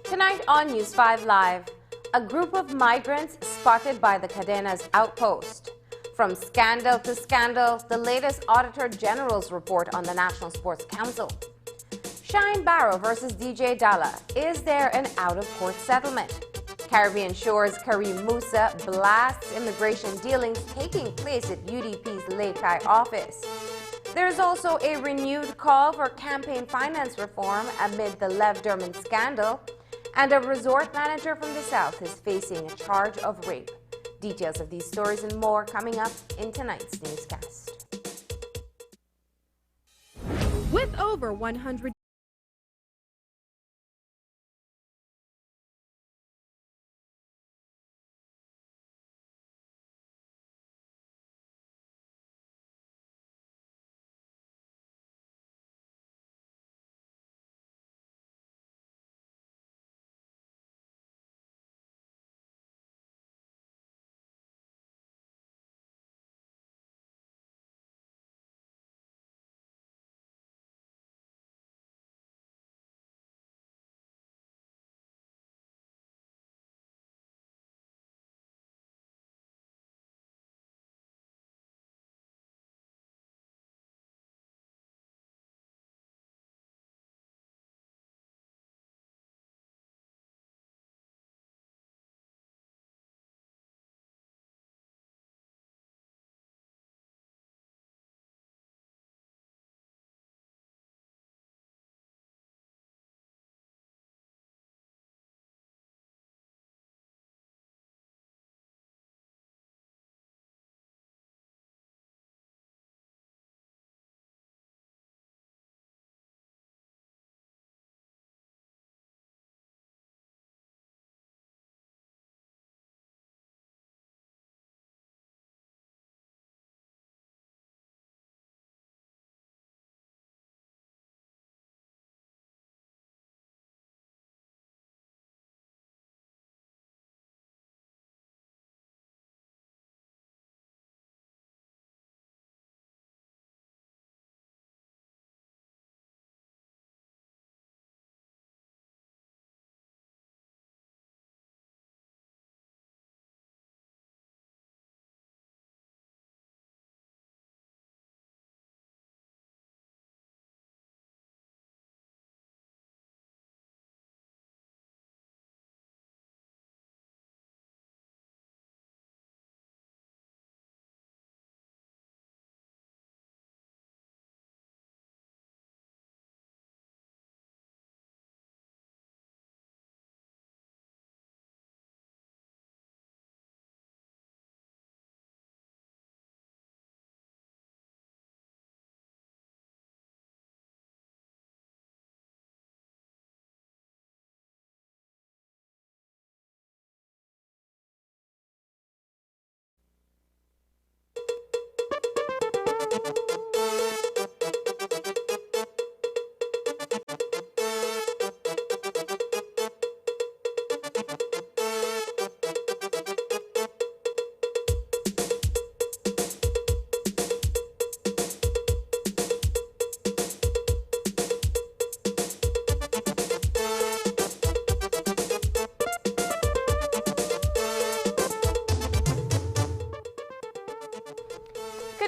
Tonight on News 5 Live, a group of migrants spotted by the Cadena's outpost. From scandal to scandal, the latest Auditor General's report on the National Sports Council. Shyne versus DJ Dalla. Is there an out-of-court settlement? Caribbean Shores Kareem Musa blasts immigration dealings taking place at UDP's Lake office. There is also a renewed call for campaign finance reform amid the Lev Derman scandal, and a resort manager from the South is facing a charge of rape. Details of these stories and more coming up in tonight's newscast. With over 100 Good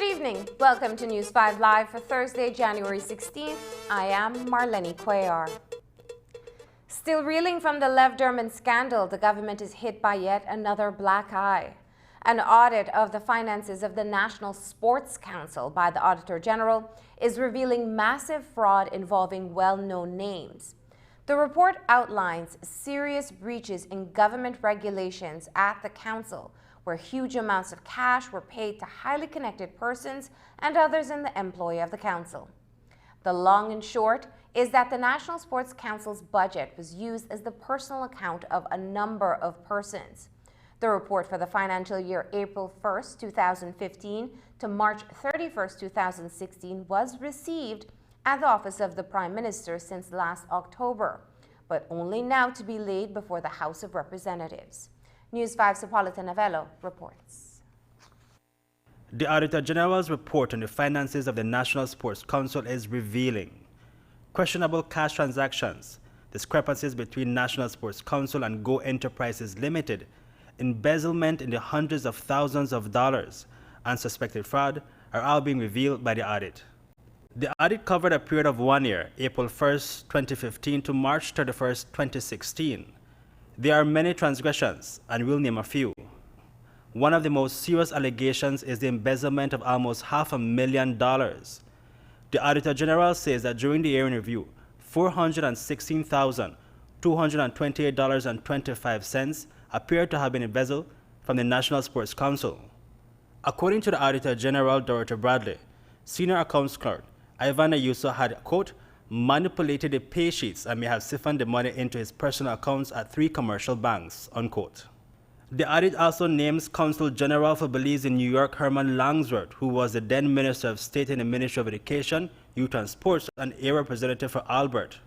evening. Welcome to News 5 Live for Thursday, January 16th. I am Marlene Cuellar. Still reeling from the Lev Derman scandal, the government is hit by yet another black eye. An audit of the finances of the National Sports Council by the Auditor General is revealing massive fraud involving well-known names. The report outlines serious breaches in government regulations at the council, where huge amounts of cash were paid to highly connected persons and others in the employ of the council. The long and short is that the National Sports Council's budget was used as the personal account of a number of persons. The report for the financial year April 1st, 2015 to March 31st, 2016 was received at the Office of the Prime Minister since last October, but only now to be laid before the House of Representatives. News 5's Hippolyta Novello reports. The Auditor General's report on the finances of the National Sports Council is revealing questionable cash transactions, discrepancies between National Sports Council and Go Enterprises Limited, embezzlement in the hundreds of thousands of dollars, and suspected fraud are all being revealed by the audit. The audit covered a period of 1 year, April 1st, 2015 to March 31st, 2016. There are many transgressions, and we'll name a few. One of the most serious allegations is the embezzlement of almost $500,000. The Auditor General says that during the year in review, $416,228.25 appeared to have been embezzled from the National Sports Council. According to the Auditor General, Dorothy Bradley, Senior Accounts Clerk Ivan Ayuso had, quote, manipulated the pay sheets and may have siphoned the money into his personal accounts at 3 commercial banks, unquote. The audit also names Consul General for Belize in New York, Herman Langsworth, who was the then Minister of State in the Ministry of Education, Youth and Sports, and a representative for Albert.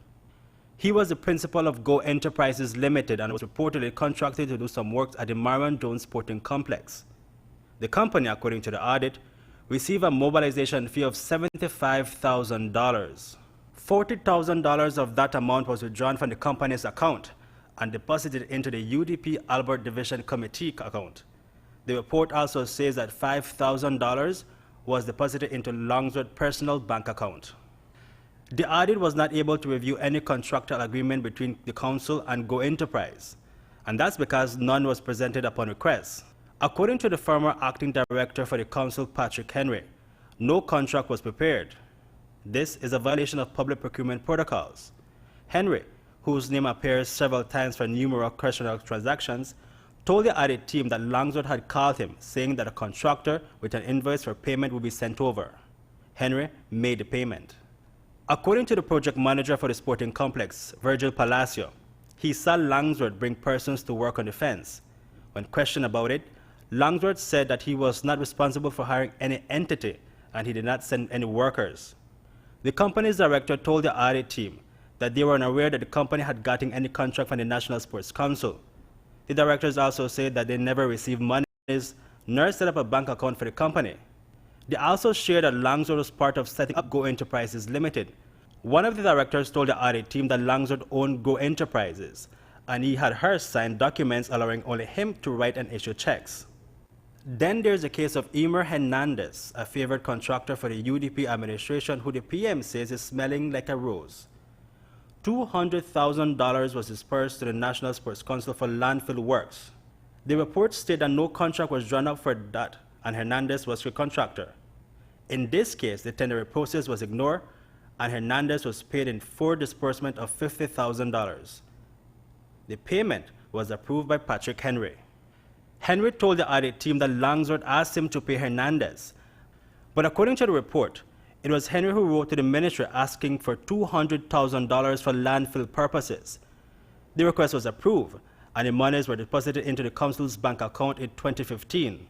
He was the principal of Go Enterprises Limited and was reportedly contracted to do some work at the Marion Jones Sporting Complex. The company, according to the audit, received a mobilization fee of $75,000. $40,000 of that amount was withdrawn from the company's account and deposited into the UDP Albert Division Committee account. The report also says that $5,000 was deposited into Langsworth's personal bank account. The audit was not able to review any contractual agreement between the council and Go Enterprise, and that's because none was presented upon request. According to the former acting director for the council, Patrick Henry, no contract was prepared. This is a violation of public procurement protocols. Henry, whose name appears several times for numerous questionable transactions, told the audit team that Langsworth had called him, saying that a contractor with an invoice for payment would be sent over. Henry made the payment. According to the project manager for the sporting complex, Virgil Palacio, he saw Langsworth bring persons to work on the fence. When questioned about it, Langsworth said that he was not responsible for hiring any entity and he did not send any workers. The company's director told the audit team that they were unaware that the company had gotten any contract from the National Sports Council. The directors also said that they never received monies nor set up a bank account for the company. They also shared that Langsworth was part of setting up Go Enterprises Limited. One of the directors told the audit team that Langsworth owned Go Enterprises, and he had her sign documents allowing only him to write and issue checks. Then there's the case of Emer Hernandez, a favored contractor for the UDP administration who the PM says is smelling like a rose. $200,000 was dispersed to the National Sports Council for landfill works. The report stated that no contract was drawn up for that, and Hernandez was the contractor. In this case, the tender process was ignored, and Hernandez was paid in 4 disbursements of $50,000. The payment was approved by Patrick Henry. Henry told the audit team that Langsworth asked him to pay Hernandez, but according to the report, it was Henry who wrote to the ministry asking for $200,000 for landfill purposes. The request was approved, and the monies were deposited into the council's bank account in 2015.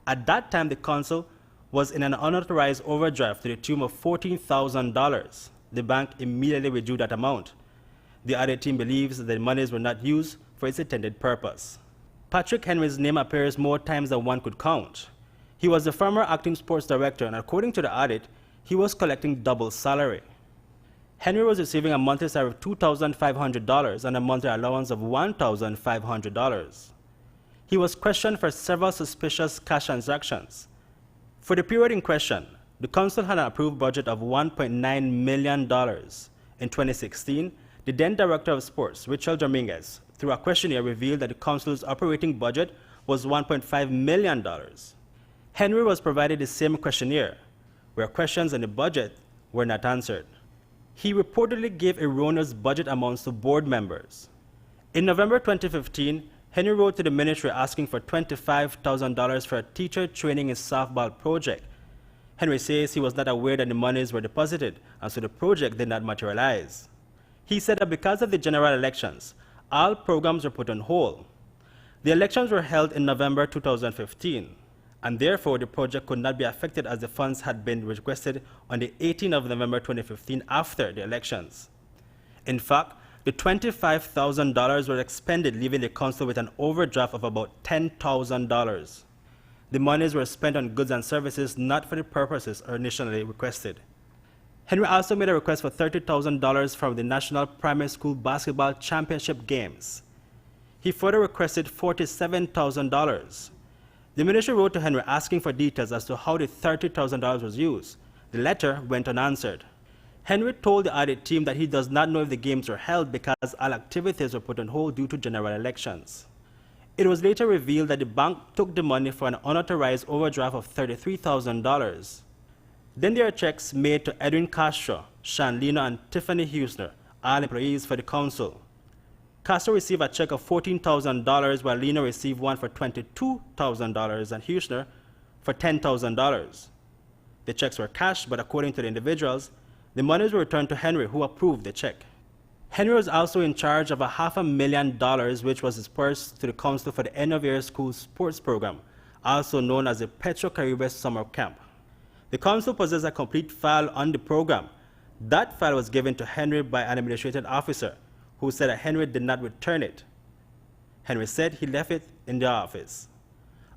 At that time, the council was in an unauthorized overdraft to the tune of $14,000. The bank immediately withdrew that amount. The audit team believes that the monies were not used for its intended purpose. Patrick Henry's name appears more times than one could count. He was the former acting sports director, and according to the audit, he was collecting double salary. Henry was receiving a monthly salary of $2,500 and a monthly allowance of $1,500. He was questioned for several suspicious cash transactions. For the period in question, the council had an approved budget of $1.9 million. In 2016, the then director of sports, Richard Dominguez, through a questionnaire revealed that the council's operating budget was $1.5 million. Henry was provided the same questionnaire, where questions on the budget were not answered. He reportedly gave erroneous budget amounts to board members. In November 2015, Henry wrote to the ministry asking for $25,000 for a teacher training in softball project. Henry says he was not aware that the monies were deposited, and so the project did not materialize. He said that because of the general elections, all programs were put on hold. The elections were held in November 2015, and therefore the project could not be affected as the funds had been requested on the 18th of November 2015 after the elections. In fact, the $25,000 were expended, leaving the council with an overdraft of about $10,000. The monies were spent on goods and services not for the purposes initially requested. Henry also made a request for $30,000 from the National Primary School Basketball Championship Games. He further requested $47,000. The ministry wrote to Henry asking for details as to how the $30,000 was used. The letter went unanswered. Henry told the audit team that he does not know if the games were held because all activities were put on hold due to general elections. It was later revealed that the bank took the money for an unauthorized overdraft of $33,000. Then there are checks made to Edwin Castro, Shyne, and Tiffany Huesner, all employees for the council. Castro received a check of $14,000, while Lena received one for $22,000 and Huesner for $10,000. The checks were cashed, but according to the individuals, the monies were returned to Henry, who approved the check. Henry was also in charge of $500,000, which was dispersed to the council for the end-of-year school sports program, also known as the Petro-Caribbean Summer Camp. The council possessed a complete file on the program. That file was given to Henry by an administrative officer, who said that Henry did not return it. Henry said he left it in the office.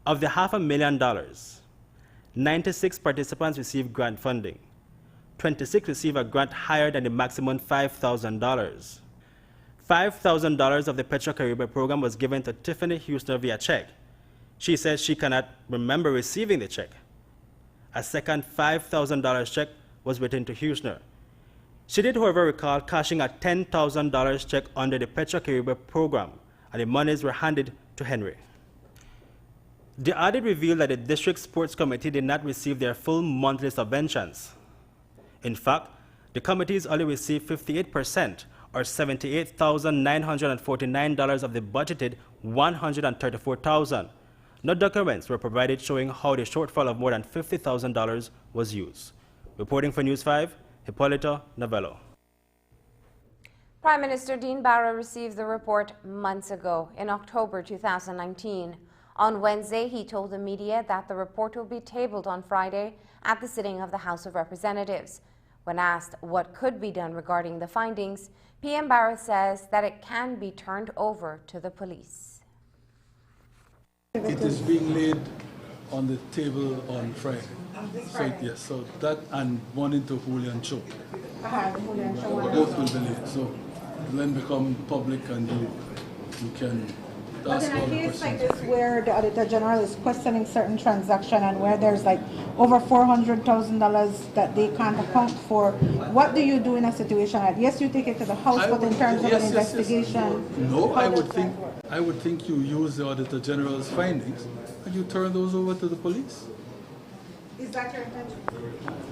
Of the $500,000, 96 participants received grant funding. 26 received a grant higher than the maximum $5,000. $5,000 of the Petro-Caribbean program was given to Tiffany Huesner via check. She says she cannot remember receiving the check. A second $5,000 check was written to Huesner. She did, however, recall cashing a $10,000 check under the Petro-Caribbean program, and the monies were handed to Henry. The audit revealed that the district sports committee did not receive their full monthly subventions. In fact, the committees only received 58%, or $78,949 of the budgeted $134,000. No documents were provided showing how the shortfall of more than $50,000 was used. Reporting for News 5, Hipólito Novello. Prime Minister Dean Barrow received the report months ago, in October 2019. On Wednesday, he told the media that the report will be tabled on Friday at the sitting of the House of Representatives. When asked what could be done regarding the findings, PM Barrow says that it can be turned over to the police. It is being laid on the table on Friday. So yes, so that and one into Julian Cho. Both will be laid. So it will then become public and you can But ask in all a the case like questions. this where the Auditor General is questioning certain transaction and where there's like over $400,000 that they can't account for, what do you do in a situation like yes, you take it to the House, but in terms of an investigation? No, how I does would that think work? you use the Auditor General's findings and you turn those over to the police. Is that your intention?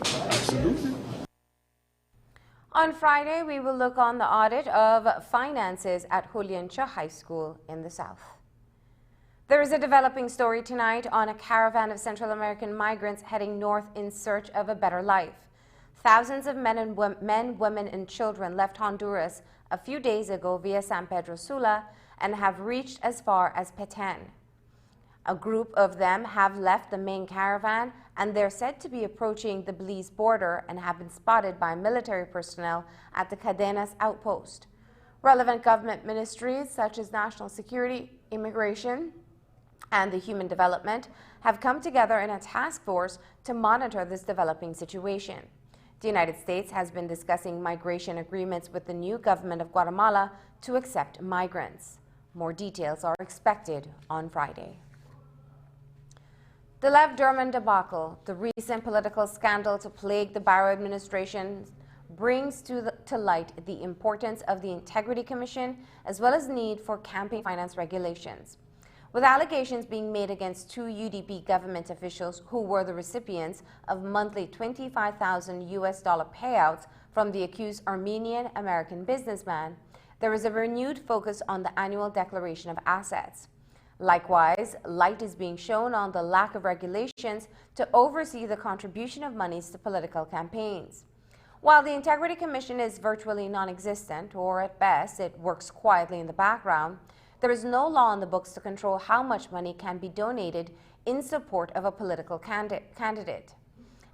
Absolutely. On Friday, we will look on the audit of finances at Julian Cho High School in the South. There is a developing story tonight on a caravan of Central American migrants heading north in search of a better life. Thousands of men, women, and children left Honduras a few days ago via San Pedro Sula and have reached as far as Petén. A group of them have left the main caravan and they're said to be approaching the Belize border and have been spotted by military personnel at the Cadenas outpost. Relevant government ministries such as National Security, Immigration, and the Human Development have come together in a task force to monitor this developing situation. The United States has been discussing migration agreements with the new government of Guatemala to accept migrants. More details are expected on Friday. The Lev Derman debacle, the recent political scandal to plague the Barrow administration, brings to light the importance of the Integrity Commission as well as the need for campaign finance regulations. With allegations being made against two UDP government officials who were the recipients of monthly $25,000 US payouts from the accused Armenian-American businessman, there is a renewed focus on the annual declaration of assets. Likewise, light is being shown on the lack of regulations to oversee the contribution of monies to political campaigns. While the Integrity Commission is virtually non-existent, or at best it works quietly in the background, there is no law in the books to control how much money can be donated in support of a political candidate.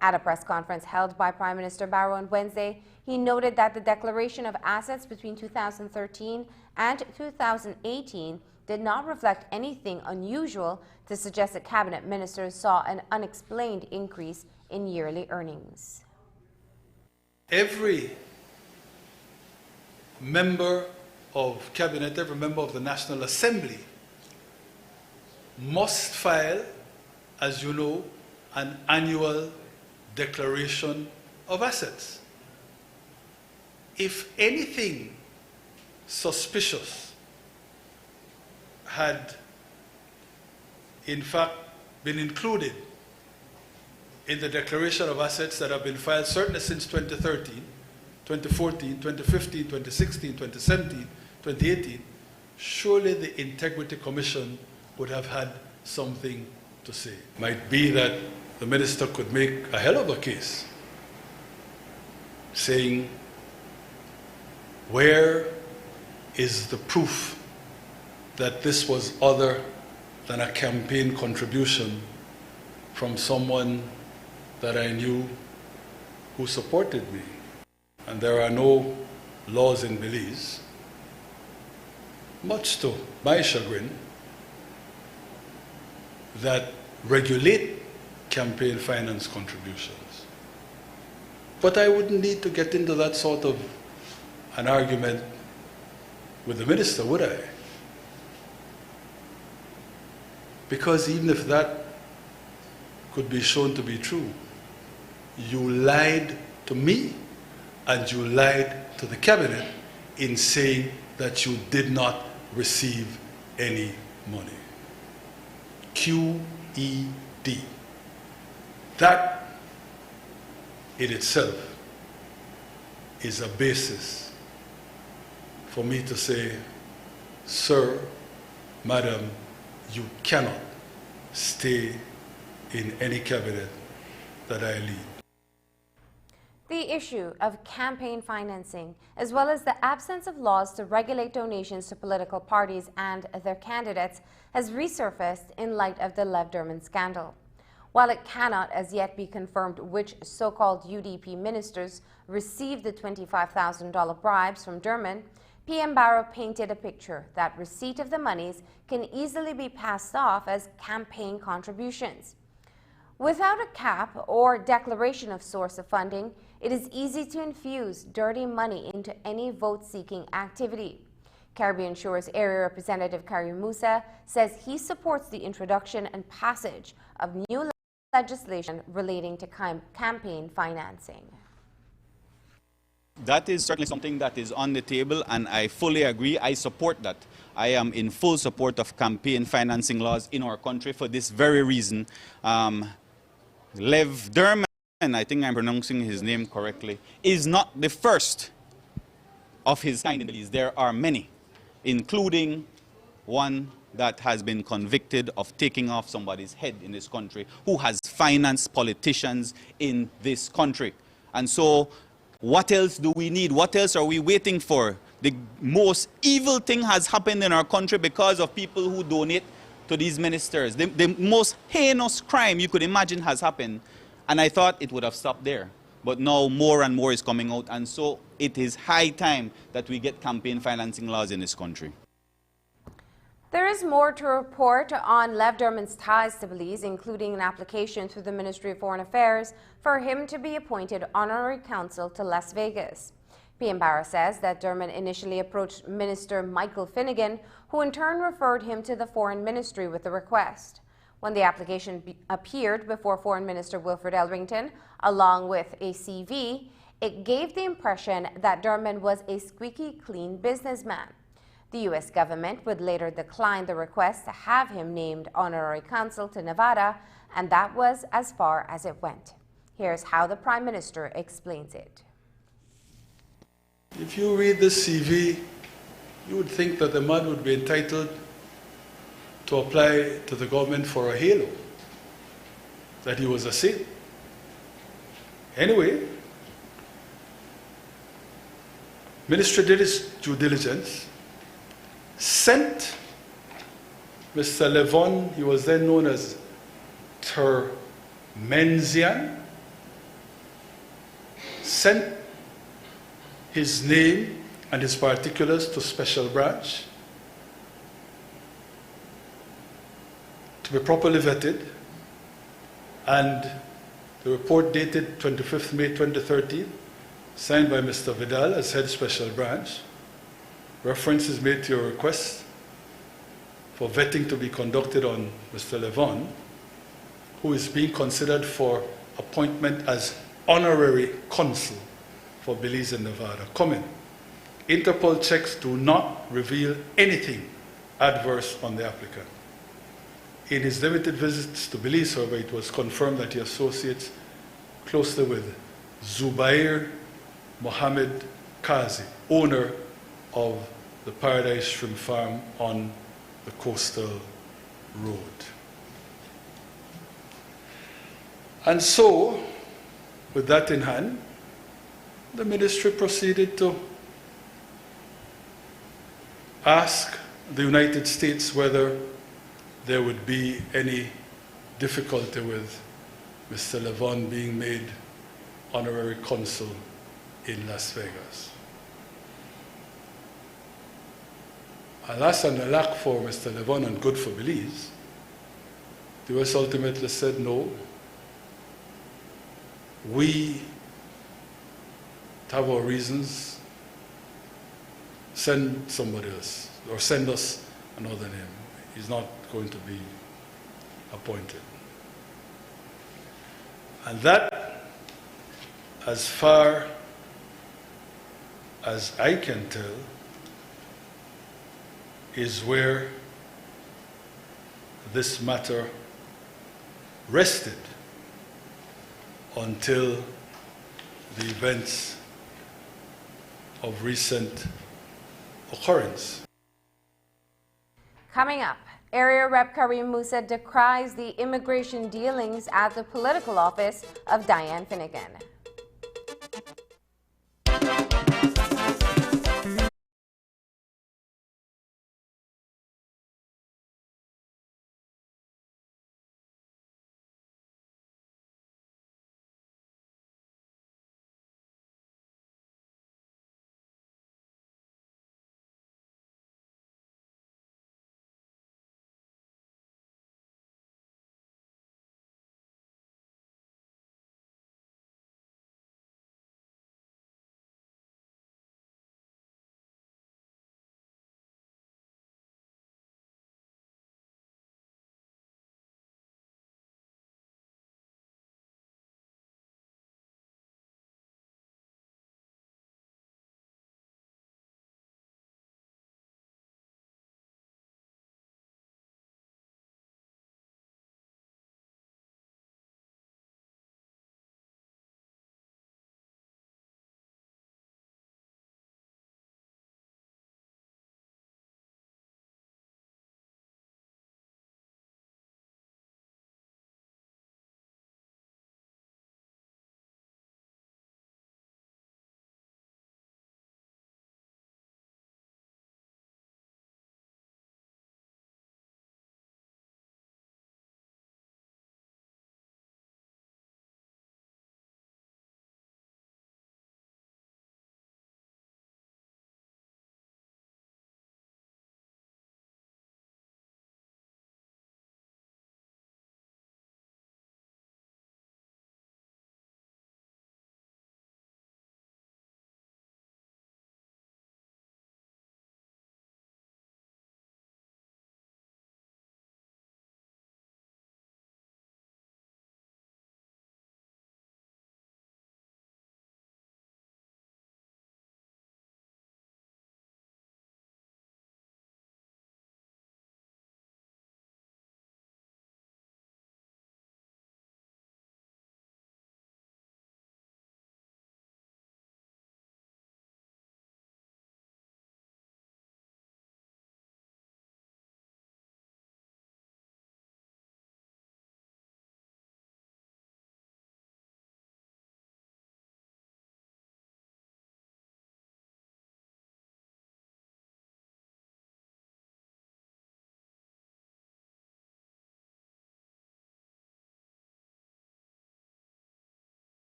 At a press conference held by Prime Minister Barrow on Wednesday, he noted that the declaration of assets between 2013 and 2018 did not reflect anything unusual to suggest that cabinet ministers saw an unexplained increase in yearly earnings. Every member of cabinet, every member of the National Assembly must file, as you know, an annual declaration of assets. If anything suspicious had in fact been included in the declaration of assets that have been filed certainly since 2013, 2014, 2015, 2016, 2017, 2018, surely the Integrity Commission would have had something to say. Might be that the minister could make a hell of a case saying, where is the proof that this was other than a campaign contribution from someone that I knew who supported me? And there are no laws in Belize, much to my chagrin, that regulate campaign finance contributions. But I wouldn't need to get into that sort of an argument with the minister, would I? Because even if that could be shown to be true, you lied to me and you lied to the cabinet in saying that you did not receive any money. QED. That in itself is a basis for me to say, sir, madam, you cannot stay in any cabinet that I lead. The issue of campaign financing, as well as the absence of laws to regulate donations to political parties and their candidates, has resurfaced in light of the Lev Derman scandal. While it cannot as yet be confirmed which so-called UDP ministers received the $25,000 bribes from Derman, PM Barrow painted a picture that receipt of the monies can easily be passed off as campaign contributions. Without a cap or declaration of source of funding, it is easy to infuse dirty money into any vote-seeking activity. Caribbean Shores Area Representative Karim Musa says he supports the introduction and passage of new legislation relating to campaign financing. That is certainly something that is on the table, and I fully agree. I support that. I am in full support of campaign financing laws in our country for this very reason. Lev Derman, I think I'm pronouncing his name correctly, is not the first of his kind in Belize. There are many, including one that has been convicted of taking off somebody's head in this country, who has financed politicians in this country. And so, what else do we need? What else are we waiting for? The most evil thing has happened in our country because of people who donate to these ministers. The most heinous crime you could imagine has happened, and I thought it would have stopped there. But now more and more is coming out, and so it is high time that we get campaign financing laws in this country. There is more to report on Lev Derman's ties to Belize, including an application through the Ministry of Foreign Affairs for him to be appointed honorary consul to Las Vegas. PM Barra says that Derman initially approached Minister Michael Finnegan, who in turn referred him to the Foreign Ministry with the request. When the application appeared before Foreign Minister Wilfred Elrington, along with a CV, it gave the impression that Derman was a squeaky clean businessman. The U.S. government would later decline the request to have him named honorary consul to Nevada, and that was as far as it went. Here's how the Prime Minister explains it. If you read the CV, you would think that the man would be entitled to apply to the government for a halo, that he was a saint. Anyway, ministry did its due diligence, sent Mr. Levon, he was then known as Termenzian, sent his name and his particulars to Special Branch to be properly vetted, and the report dated 25th May 2013, signed by Mr. Vidal as Head Special Branch. Reference is made to your request for vetting to be conducted on Mr. Levon, who is being considered for appointment as honorary consul for Belize and Nevada. Comment: Interpol checks do not reveal anything adverse on the applicant. In his limited visits to Belize, however, it was confirmed that he associates closely with Zubair Mohammed Kazi, owner of the Paradise Shrimp Farm on the coastal road. And so, with that in hand, the ministry proceeded to ask the United States whether there would be any difficulty with Mr. Levon being made honorary consul in Las Vegas. Alas and alack for Mr. Levon and good for Belize, the US ultimately said no. We have our reasons. Send somebody else, or send us another name. He's not going to be appointed. And that, as far as I can tell, is where this matter rested until the events of recent occurrence. Coming up, Area Rep Karim Musa decries the immigration dealings at the political office of Diane Finnegan.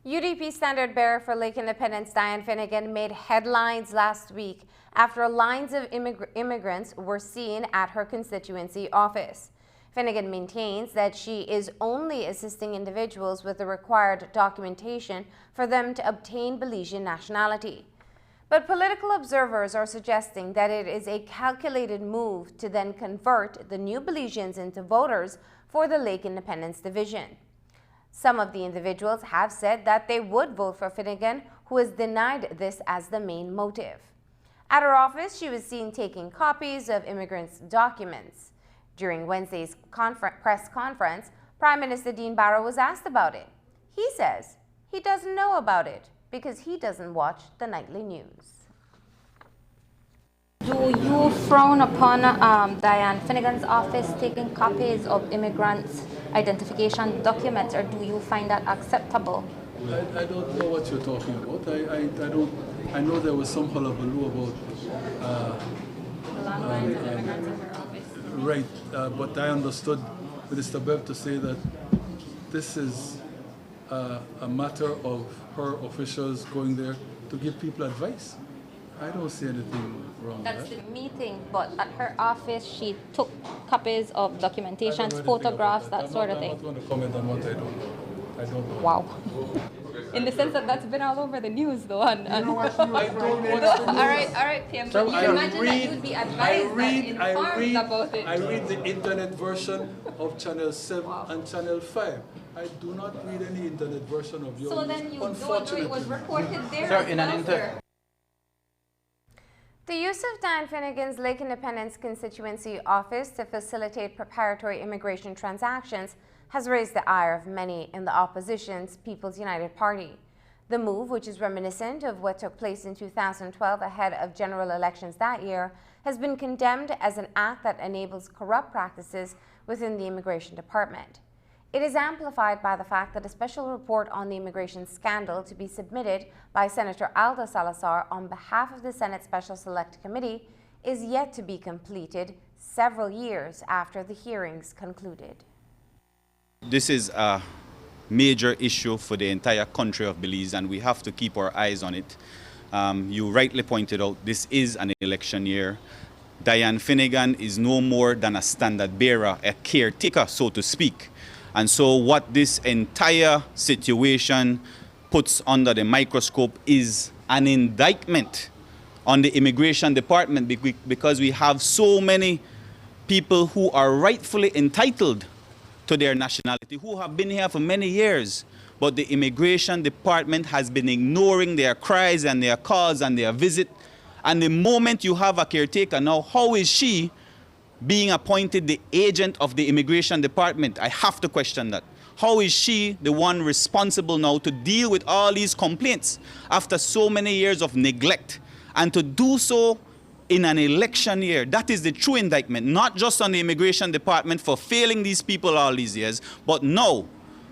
UDP standard bearer for Lake Independence Diane Finnegan made headlines last week after lines of immigrants were seen at her constituency office. Finnegan maintains that she is only assisting individuals with the required documentation for them to obtain Belizean nationality. But political observers are suggesting that it is a calculated move to then convert the new Belizeans into voters for the Lake Independence Division. Some of the individuals have said that they would vote for Finnegan, who has denied this as the main motive. At her office, she was seen taking copies of immigrants' documents. During Wednesday's press conference, Prime Minister Dean Barrow was asked about it. He says he doesn't know about it because he doesn't watch the nightly news. Do you frown upon Diane Finnegan's office taking copies of immigrants' identification documents, or do you find that acceptable? I don't know what you're talking about. I know there was some hullabaloo about right, but I understood Minister Bev to say that this is a matter of her officials going there to give people advice. I don't see anything wrong with that. That's the meeting, but at her office she took copies of documentations, photographs, that sort of thing. I'm not going to comment on what I don't know. I don't know. Wow. In the sense that that's been all over the news, though. I don't watch the news. All right, PM. But you imagine that you'd be advised and informed about it. I read the internet version of Channel 7 and Channel 5. I do not read any internet version of yours. So then you don't know it was reported there. Sir, in an The use of Diane Finnegan's Lake Independence constituency office to facilitate preparatory immigration transactions has raised the ire of many in the opposition's People's United Party. The move, which is reminiscent of what took place in 2012 ahead of general elections that year, has been condemned as an act that enables corrupt practices within the immigration department. It is amplified by the fact that a special report on the immigration scandal to be submitted by Senator Alda Salazar on behalf of the Senate Special Select Committee is yet to be completed several years after the hearings concluded. This is a major issue for the entire country of Belize, and we have to keep our eyes on it. You rightly pointed out, this is an election year. Diane Finnegan is no more than a standard bearer, a caretaker, so to speak. And so what this entire situation puts under the microscope is an indictment on the immigration department, because we have so many people who are rightfully entitled to their nationality, who have been here for many years, but the immigration department has been ignoring their cries and their calls and their visit. And the moment you have a caretaker now, how is she being appointed the agent of the immigration department? I have to question that. How is she the one responsible now to deal with all these complaints after so many years of neglect, and to do so in an election year? That is the true indictment, not just on the immigration department for failing these people all these years, but now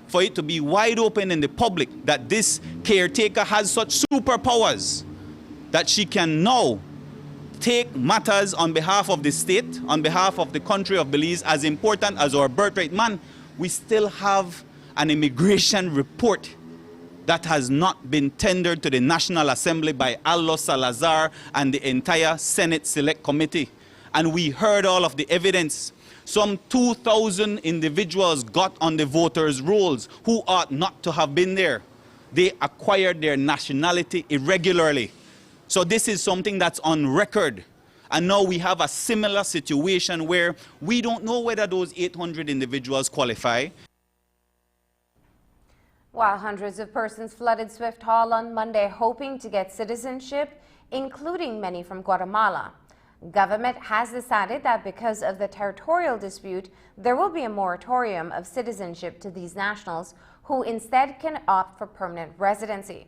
for it to be wide open in the public that this caretaker has such superpowers that she can now take matters on behalf of the state, on behalf of the country of Belize, as important as our birthright. Man, we still have an immigration report that has not been tendered to the National Assembly by Alda Salazar and the entire Senate Select Committee. And we heard all of the evidence. Some 2,000 individuals got on the voters' rolls who ought not to have been there. They acquired their nationality irregularly. So this is something that's on record. And now we have a similar situation where we don't know whether those 800 individuals qualify. While hundreds of persons flooded Swift Hall on Monday hoping to get citizenship, including many from Guatemala, government has decided that because of the territorial dispute, there will be a moratorium of citizenship to these nationals who instead can opt for permanent residency.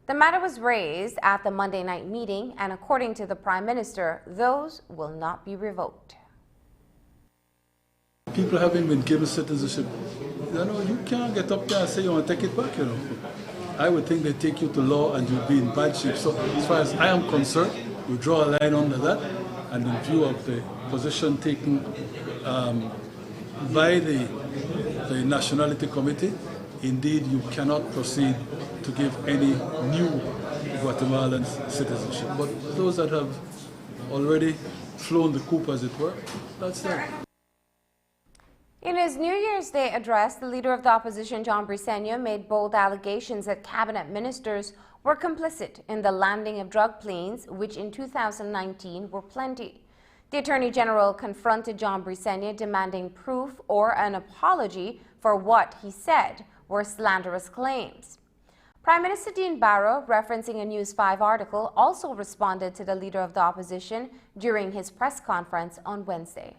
The matter was raised at the Monday night meeting, and according to the Prime Minister, those will not be revoked. People haven't been given citizenship. You know, you can't get up there and say you want to take it back, you know. I would think they take you to law and you'll be in bad shape. So as far as I am concerned, we draw a line under that, and in view of the position taken by the Nationality Committee, indeed you cannot proceed to give any new Guatemalans citizenship. But those that have already flown the coop, as it were, that's that. In his New Year's Day address, the leader of the opposition, John Briceño, made bold allegations that cabinet ministers were complicit in the landing of drug planes, which in 2019 were plenty. The Attorney General confronted John Briceño, demanding proof or an apology for what he said were slanderous claims. Prime Minister Dean Barrow, referencing a News 5 article, also responded to the leader of the opposition during his press conference on Wednesday.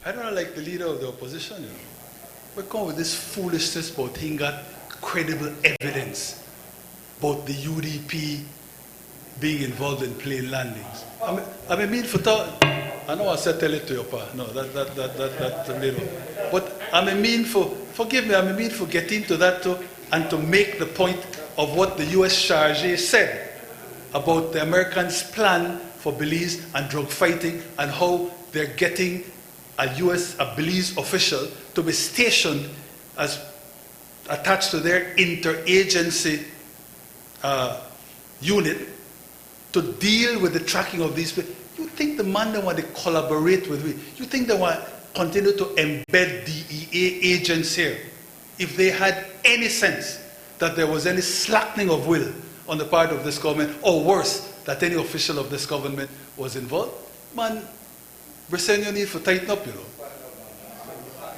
I don't like the leader of the opposition, you know. We come with this foolishness about he got credible evidence about the UDP being involved in plane landings. I mean for talk, I know I said tell it to your pa. No, that's a little. But I mean for, forgive me, I mean for getting to that too, and to make the point of what the US charge said about the Americans' plan for Belize and drug fighting and how they're getting a Belize official to be stationed as attached to their interagency unit to deal with the tracking of these people. You think the man they want to collaborate with me? You think they want to continue to embed DEA agents here? If they had any sense that there was any slackening of will on the part of this government, or worse, that any official of this government was involved, man, Briceño need to tighten up, you know.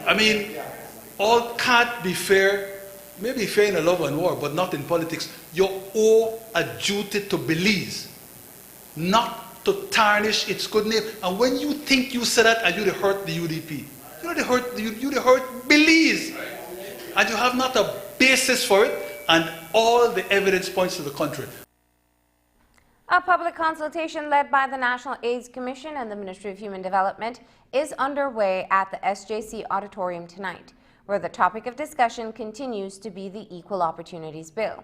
I mean, all can't be fair, maybe fair in a love and war, but not in politics. You owe a duty to Belize, not to tarnish its good name. And when you think you said that, and you hurt the UDP, you hurt Belize, and you have not a basis for it, and all the evidence points to the contrary. A public consultation led by the National AIDS Commission and the Ministry of Human Development is underway at the SJC Auditorium tonight, where the topic of discussion continues to be the Equal Opportunities Bill.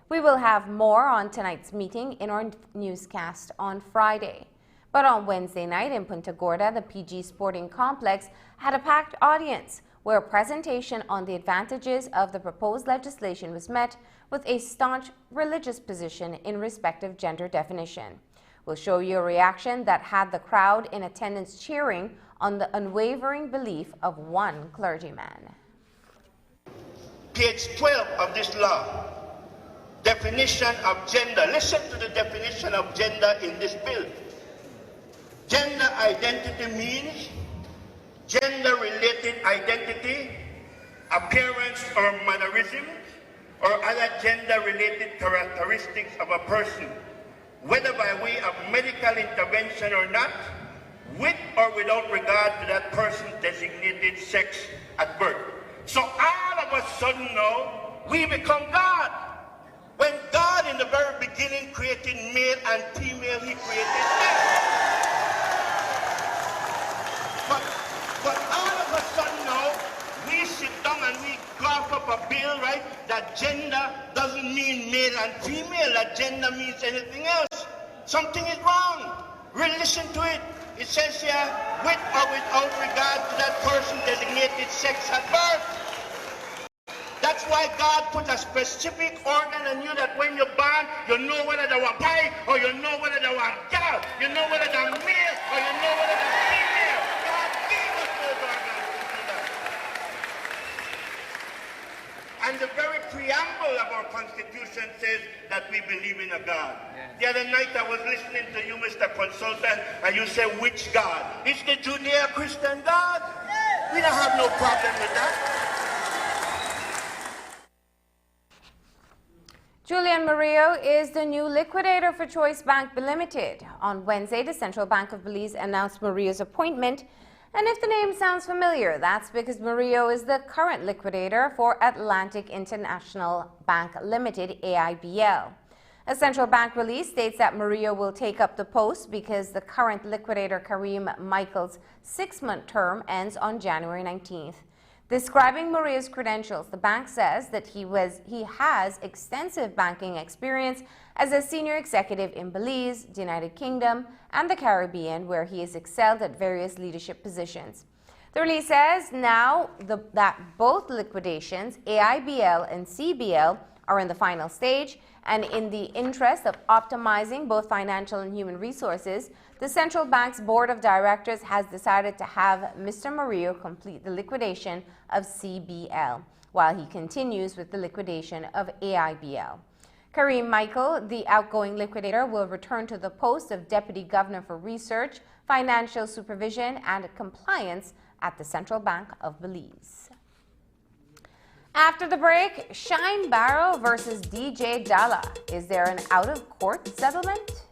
We will have more on tonight's meeting in our newscast on Friday. But on Wednesday night in Punta Gorda, the PG Sporting Complex had a packed audience where a presentation on the advantages of the proposed legislation was met with a staunch religious position in respect of gender definition. We'll show you a reaction that had the crowd in attendance cheering on the unwavering belief of one clergyman. Page 12 of this law, definition of gender. Listen to the definition of gender in this bill. Gender identity means gender-related identity, appearance or mannerism, or other gender-related characteristics of a person, whether by way of medical intervention or not, with or without regard to that person's designated sex at birth. So all of a sudden now, we become God. When God in the very beginning created male and female, he created men. But all of a sudden now, we sit down and we cough up a bill, right, that gender doesn't mean male and female, that gender means anything else. Something is wrong. Really listen to it. It says here, with or without regard to that person's designated sex at birth. That's why God put a specific organ in you that when you're born, you know whether they want boy or you know whether they want girl. You know whether they're male or you know whether they're female. God gave us those organs to do that. And the very preamble of our Constitution says that we believe in a God. The other night I was listening to you, Mr. Consultant, and you said, which God? It's the Judeo-Christian God. We don't have no problem with that. Julian Murillo is the new liquidator for Choice Bank Limited. On Wednesday, the Central Bank of Belize announced Murillo's appointment. And if the name sounds familiar, that's because Murillo is the current liquidator for Atlantic International Bank Limited, AIBL. A central bank release states that Murillo will take up the post because the current liquidator Kareem Michael's 6-month term ends on January 19th. Describing Murillo's credentials, the bank says that he has extensive banking experience as a senior executive in Belize, the United Kingdom, and the Caribbean, where he has excelled at various leadership positions. The release says now that both liquidations, AIBL and CBL, are in the final stage, and in the interest of optimizing both financial and human resources, the central bank's board of directors has decided to have Mr. Murillo complete the liquidation of CBL, while he continues with the liquidation of AIBL. Kareem Michael, the outgoing liquidator, will return to the post of Deputy Governor for Research, Financial Supervision and Compliance at the Central Bank of Belize. After the break, Shyne Barrow versus DJ Dalla. Is there an out-of-court settlement?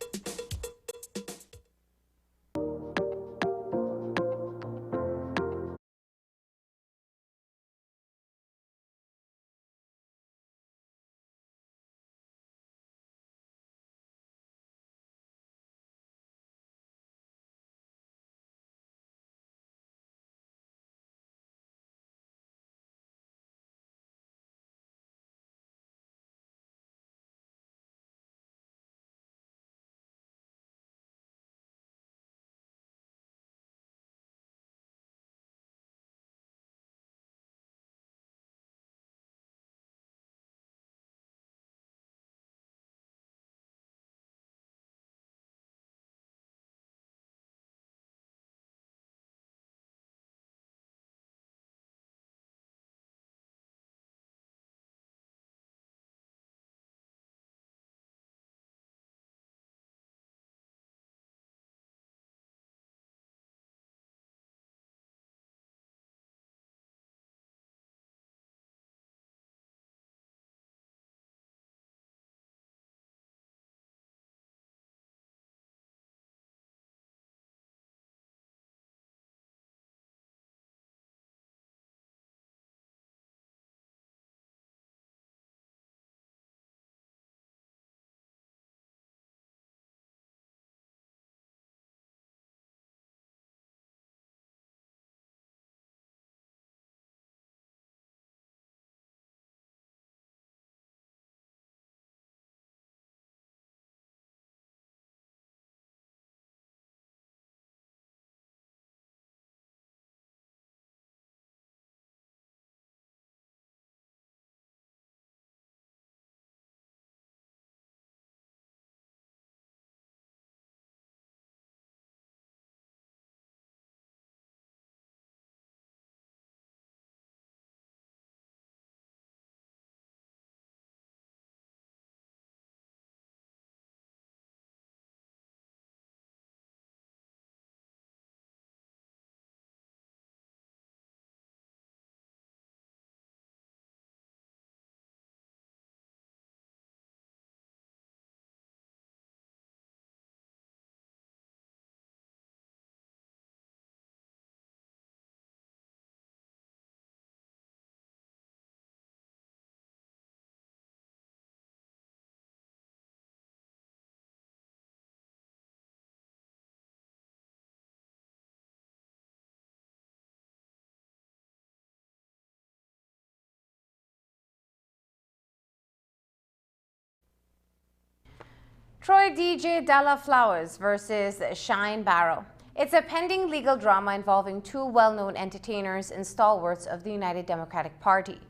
Troy DJ Dalla Flowers versus Shyne Barrow. It's a pending legal drama involving two well-known entertainers and stalwarts of the United Democratic Party.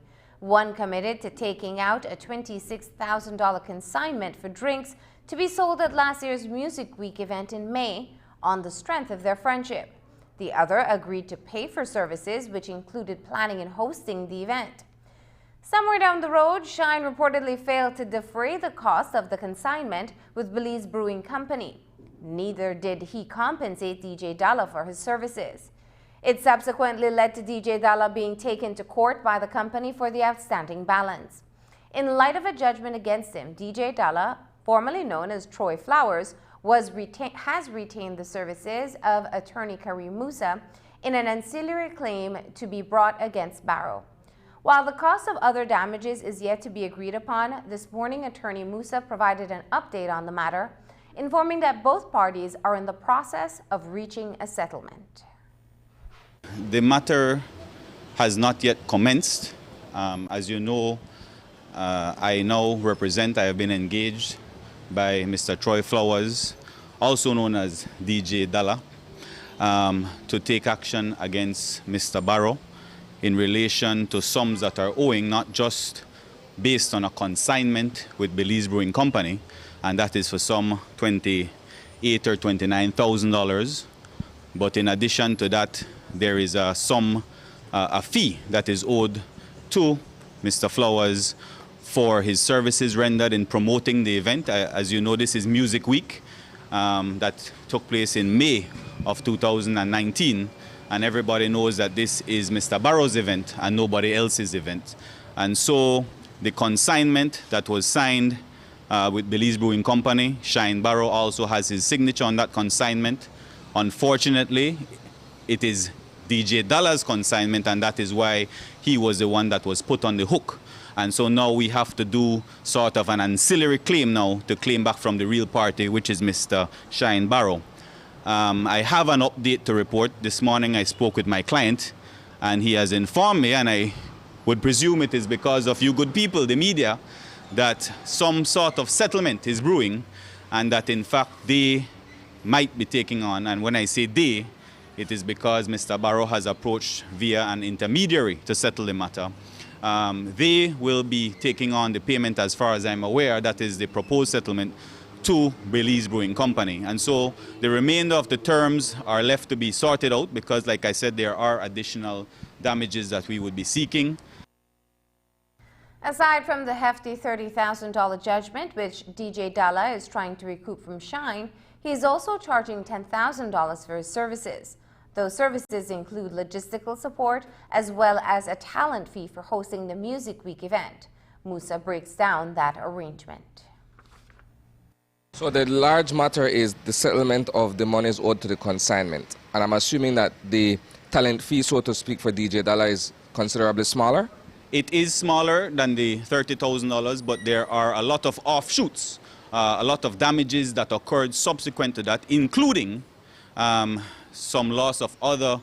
One committed to taking out a $26,000 consignment for drinks to be sold at last year's Music Week event in May on the strength of their friendship. The other agreed to pay for services which included planning and hosting the event. Somewhere down the road, Shyne reportedly failed to defray the cost of the consignment with Belize Brewing Company. Neither did he compensate DJ Dalla for his services. It subsequently led to DJ Dalla being taken to court by the company for the outstanding balance. In light of a judgment against him, DJ Dalla, formerly known as Troy Flowers, has retained the services of attorney Kareem Musa in an ancillary claim to be brought against Barrow. While the cost of other damages is yet to be agreed upon, this morning attorney Musa provided an update on the matter, informing that both parties are in the process of reaching a settlement. The matter has not yet commenced. As you know, I have been engaged by Mr. Troy Flowers, also known as DJ Dalla. to take action against Mr. Barrow in relation to sums that are owing, not just based on a consignment with Belize Brewing Company, and that is for some $28,000 or $29,000. But in addition to that, there is a fee that is owed to Mr. Flowers for his services rendered in promoting the event. As you know, this is Music Week that took place in May of 2019, and everybody knows that this is Mr. Barrow's event and nobody else's event. And so the consignment that was signed with Belize Brewing Company, Shyne Barrow also has his signature on that consignment. Unfortunately, it is DJ Dalla's consignment, and that is why he was the one that was put on the hook. And so now we have to do sort of an ancillary claim now to claim back from the real party, which is Mr. Shyne Barrow. I have an update to report. This morning I spoke with my client, and he has informed me, and I would presume it is because of you good people, the media, that some sort of settlement is brewing, and that in fact they might be taking on, and when I say they, it is because Mr. Barrow has approached via an intermediary to settle the matter. They will be taking on the payment, as far as I'm aware, that is the proposed settlement, to Belize Brewing Company. And so the remainder of the terms are left to be sorted out because, like I said, there are additional damages that we would be seeking. Aside from the hefty $30,000 judgment, which DJ Dalla is trying to recoup from Shyne, he is also charging $10,000 for his services. Those services include logistical support as well as a talent fee for hosting the Music Week event. Musa breaks down that arrangement. So the large matter is the settlement of the monies owed to the consignment. And I'm assuming that the talent fee, so to speak, for DJ Dalla is considerably smaller? It is smaller than the $30,000, but there are a lot of offshoots, a lot of damages that occurred subsequent to that, including some loss of other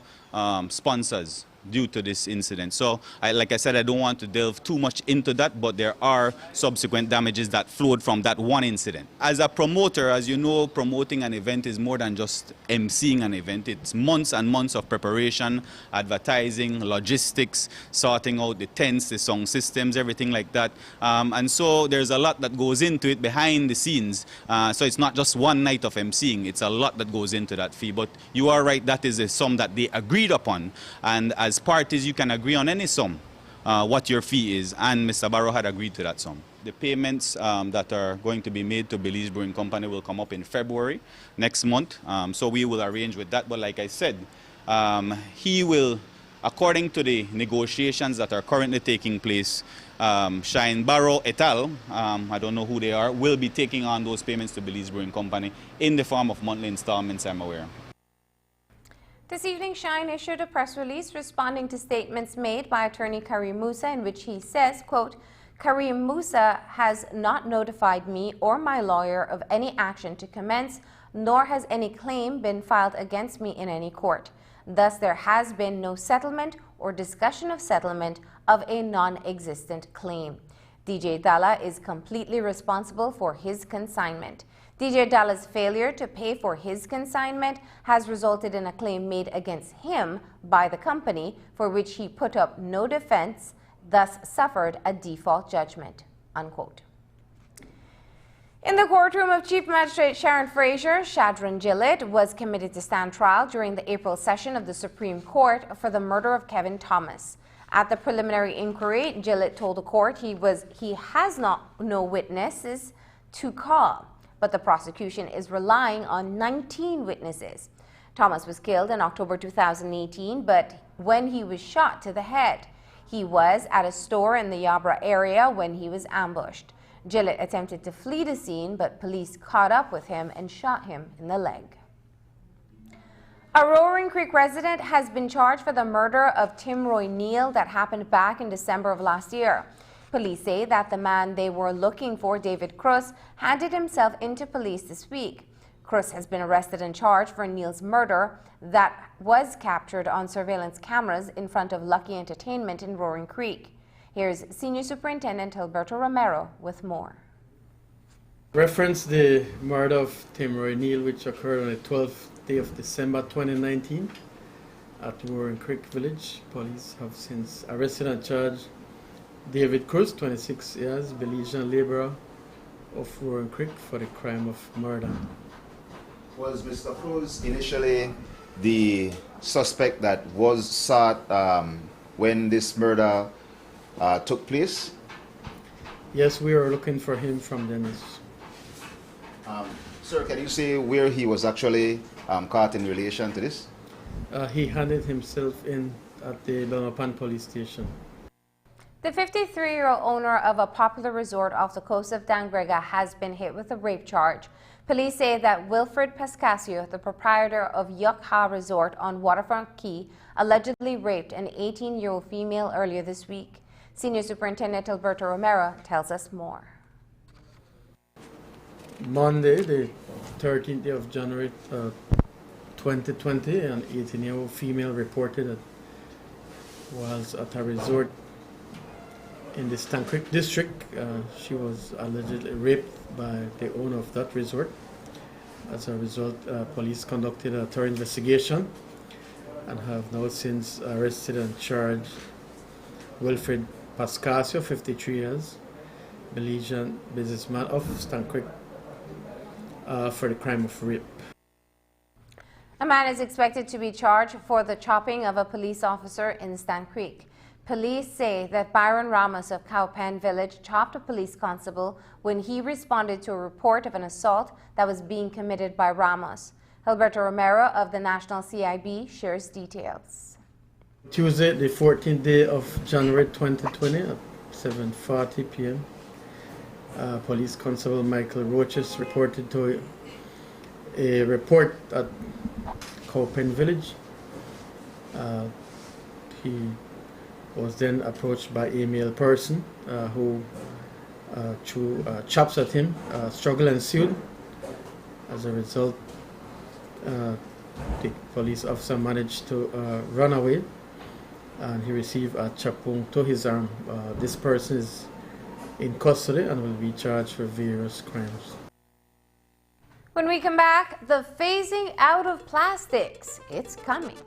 sponsors due to this incident. So, like I said, I don't want to delve too much into that, but there are subsequent damages that flowed from that one incident. As a promoter, as you know, promoting an event is more than just emceeing an event. It's months and months of preparation, advertising, logistics, sorting out the tents, the sound systems, everything like that. And so there's a lot that goes into it behind the scenes. So it's not just one night of emceeing, it's a lot that goes into that fee. But you are right, that is a sum that they agreed upon. And as parties, you can agree on any sum, what your fee is, and Mr. Barrow had agreed to that sum. The payments that are going to be made to Belize Brewing Company will come up in February next month, so we will arrange with that. But like I said, he will, according to the negotiations that are currently taking place, Shyne Barrow et al., I don't know who they are, will be taking on those payments to Belize Brewing Company in the form of monthly installments, I'm aware. This evening, Shyne issued a press release responding to statements made by attorney Karim Musa in which he says, quote, Karim Musa has not notified me or my lawyer of any action to commence, nor has any claim been filed against me in any court. Thus, there has been no settlement or discussion of settlement of a non-existent claim. DJ Dalla is completely responsible for his consignment. DJ Dalla's failure to pay for his consignment has resulted in a claim made against him by the company for which he put up no defense, thus suffered a default judgment, unquote. In the courtroom of Chief Magistrate Sharon Fraser, Shadron Gillett was committed to stand trial during the April session of the Supreme Court for the murder of Kevin Thomas. At the preliminary inquiry, Gillett told the court he has no witnesses to call, but the prosecution is relying on 19 witnesses. Thomas was killed in October 2018, but when he was shot to the head, he was at a store in the Yabra area when he was ambushed. Gillett attempted to flee the scene, but police caught up with him and shot him in the leg. A Roaring Creek resident has been charged for the murder of Tim Roy Neal that happened back in December of last year. Police say that the man they were looking for, David Cruz, handed himself into police this week. Cruz has been arrested and charged for Neal's murder that was captured on surveillance cameras in front of Lucky Entertainment in Roaring Creek. Here's Senior Superintendent Alberto Romero with more. Reference the murder of Tim Roy Neal, which occurred on the 12th day of December 2019 at Warren Creek Village. Police have since arrested and charged David Cruz, 26 years, Belizean laborer of Warren Creek, for the crime of murder. Was Mr. Cruz initially the suspect that was sought when this murder took place? Yes, we are looking for him from Dennis. Sir, can you say where he was actually caught in relation to this? He handed himself in at the Belmopan police station. The 53-year-old owner of a popular resort off the coast of Dangrega has been hit with a rape charge. Police say that Wilfred Pascasio, the proprietor of Yukha Resort on Waterfront Key, allegedly raped an 18-year-old female earlier this week. Senior Superintendent Alberto Romero tells us more. Monday, the 13th day of January 2020, an 18-year-old female reported that whilst at a resort in the Stann Creek district, she was allegedly raped by the owner of that resort. As a result, police conducted a thorough investigation and have now since arrested and charged Wilfred Pascasio, 53 years, Belizean businessman of Stann Creek, for the crime of rape. A man is expected to be charged for the chopping of a police officer in Stann Creek. Police say that Byron Ramos of Cowpen Village chopped a police constable when he responded to a report of an assault that was being committed by Ramos. Alberto Romero of the National CIB shares details. Tuesday, the 14th day of January 2020 at 7:40 p.m., Police Constable Michael Roches reported to a report at Cowpen Village. He was then approached by a male person who threw chops at him. Struggle ensued. As a result, the police officer managed to run away, and he received a chop wound to his arm. This person is in custody and will be charged for various crimes. When we come back, the phasing out of plastics, it's coming.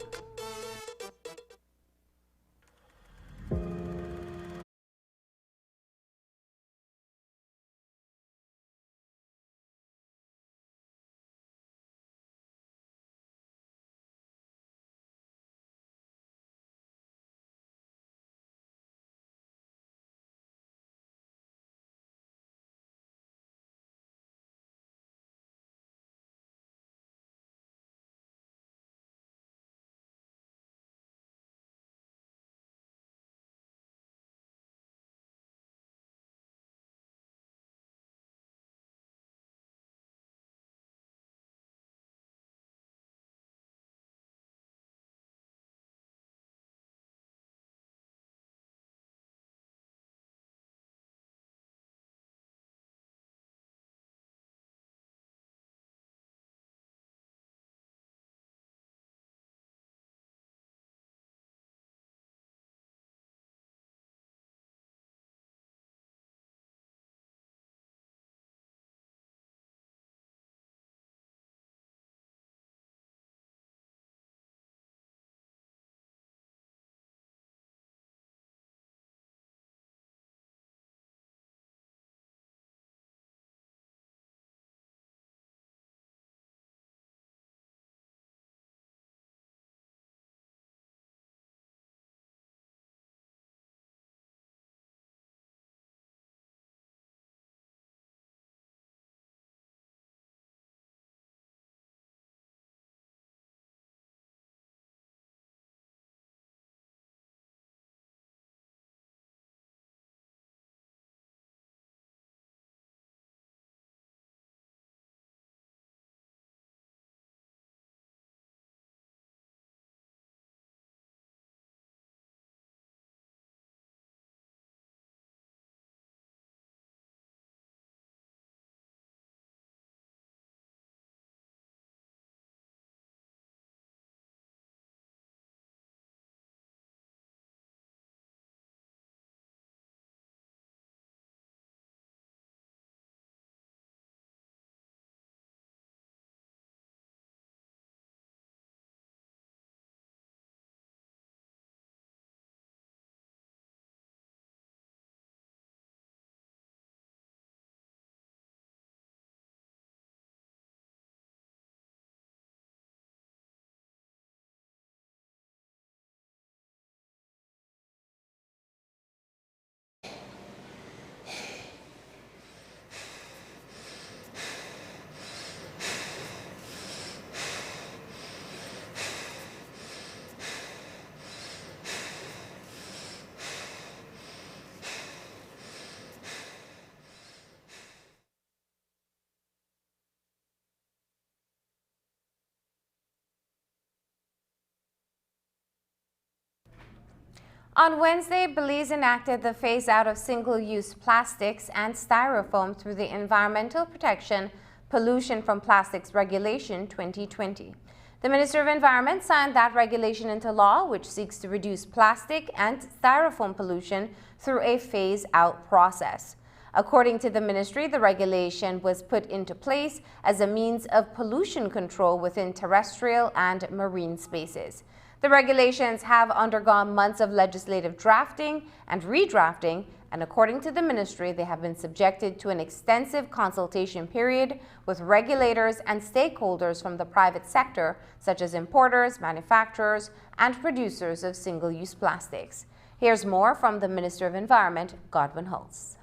On Wednesday, Belize enacted the phase-out of single-use plastics and styrofoam through the Environmental Protection Pollution from Plastics Regulation 2020. The Minister of Environment signed that regulation into law, which seeks to reduce plastic and styrofoam pollution through a phase-out process. According to the ministry, the regulation was put into place as a means of pollution control within terrestrial and marine spaces. The regulations have undergone months of legislative drafting and redrafting, and according to the ministry, they have been subjected to an extensive consultation period with regulators and stakeholders from the private sector, such as importers, manufacturers, and producers of single-use plastics. Here's more from the Minister of Environment, Godwin Hulse.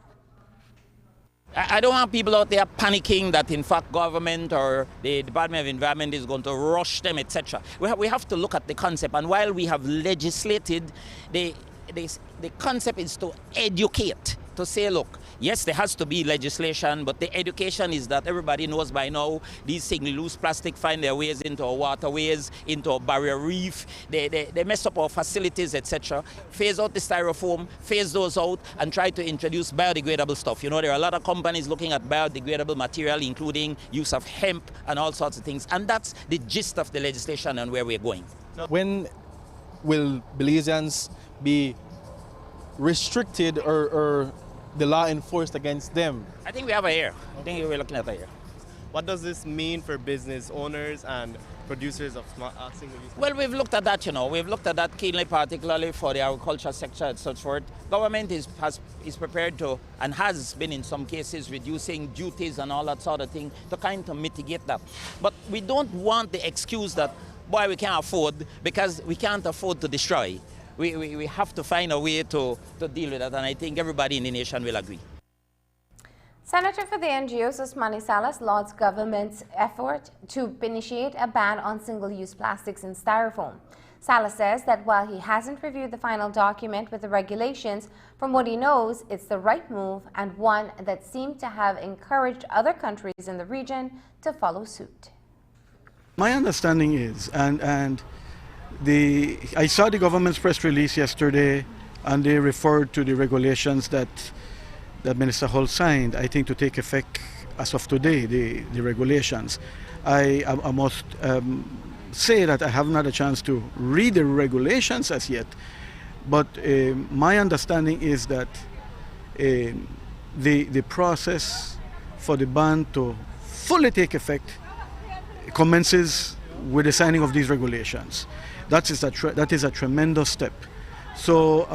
I don't want people out there panicking that in fact government or the Department of Environment is going to rush them, etc. We have to look at the concept, and while we have legislated, the concept is to educate, to say, look, yes, there has to be legislation, but the education is that everybody knows by now these single-use plastic find their ways into our waterways, into our barrier reef, they mess up our facilities, etc. Phase out the styrofoam, phase those out, and try to introduce biodegradable stuff. You know, there are a lot of companies looking at biodegradable material, including use of hemp and all sorts of things, and that's the gist of the legislation and where we're going. When will Belizeans be restricted or the law enforced against them? I think we have a year. I think we're looking at a year. What does this mean for business owners and producers of single-use? Well, we've looked at that, you know. We've looked at that keenly, particularly for the agriculture sector and so forth. Government is prepared to, and has been in some cases, reducing duties and all that sort of thing to kind of mitigate that. But we don't want the excuse that, boy, we can't afford, because we can't afford to destroy. We have to find a way to deal with that, and I think everybody in the nation will agree. Senator for the NGOs Usmani Salas lauds government's effort to initiate a ban on single-use plastics and styrofoam. Salas says that while he hasn't reviewed the final document with the regulations, from what he knows, it's the right move and one that seemed to have encouraged other countries in the region to follow suit. My understanding is, I saw the government's press release yesterday, and they referred to the regulations that Minister Hull signed, I think, to take effect as of today, the regulations. I must say that I haven't had a chance to read the regulations as yet, but my understanding is that the process for the ban to fully take effect commences with the signing of these regulations. That is a tremendous step. So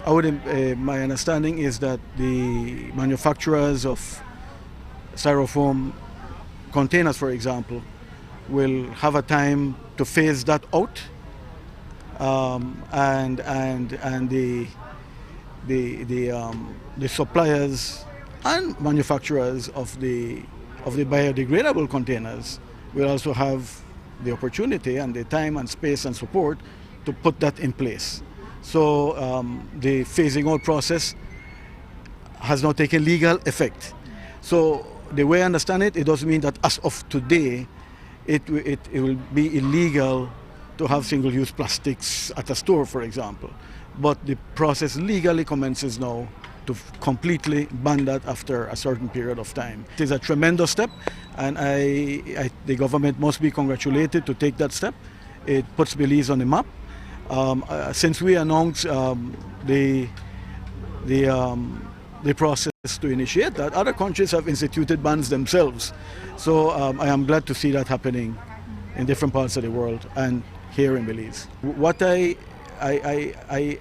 my understanding is that the manufacturers of styrofoam containers, for example, will have a time to phase that out, and the suppliers and manufacturers of the biodegradable containers will also have the opportunity and the time and space and support to put that in place. So the phasing out process has now taken legal effect. So the way I understand it, it doesn't mean that as of today it will be illegal to have single-use plastics at a store, for example. But the process legally commences now to completely ban that after a certain period of time. It is a tremendous step, and the government must be congratulated to take that step. It puts Belize on the map. Since we announced the process to initiate that, other countries have instituted bans themselves. So I am glad to see that happening in different parts of the world and here in Belize. What I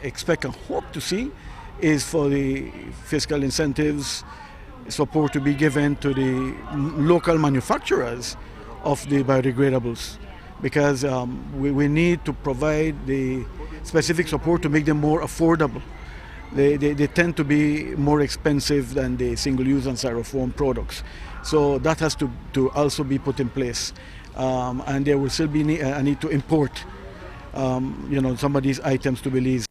expect and hope to see is for the fiscal incentives, support to be given to the local manufacturers of the biodegradables, because we need to provide the specific support to make them more affordable. They tend to be more expensive than the single-use and styrofoam products. So that has to also be put in place. And there will still be a need to import some of these items to Belize.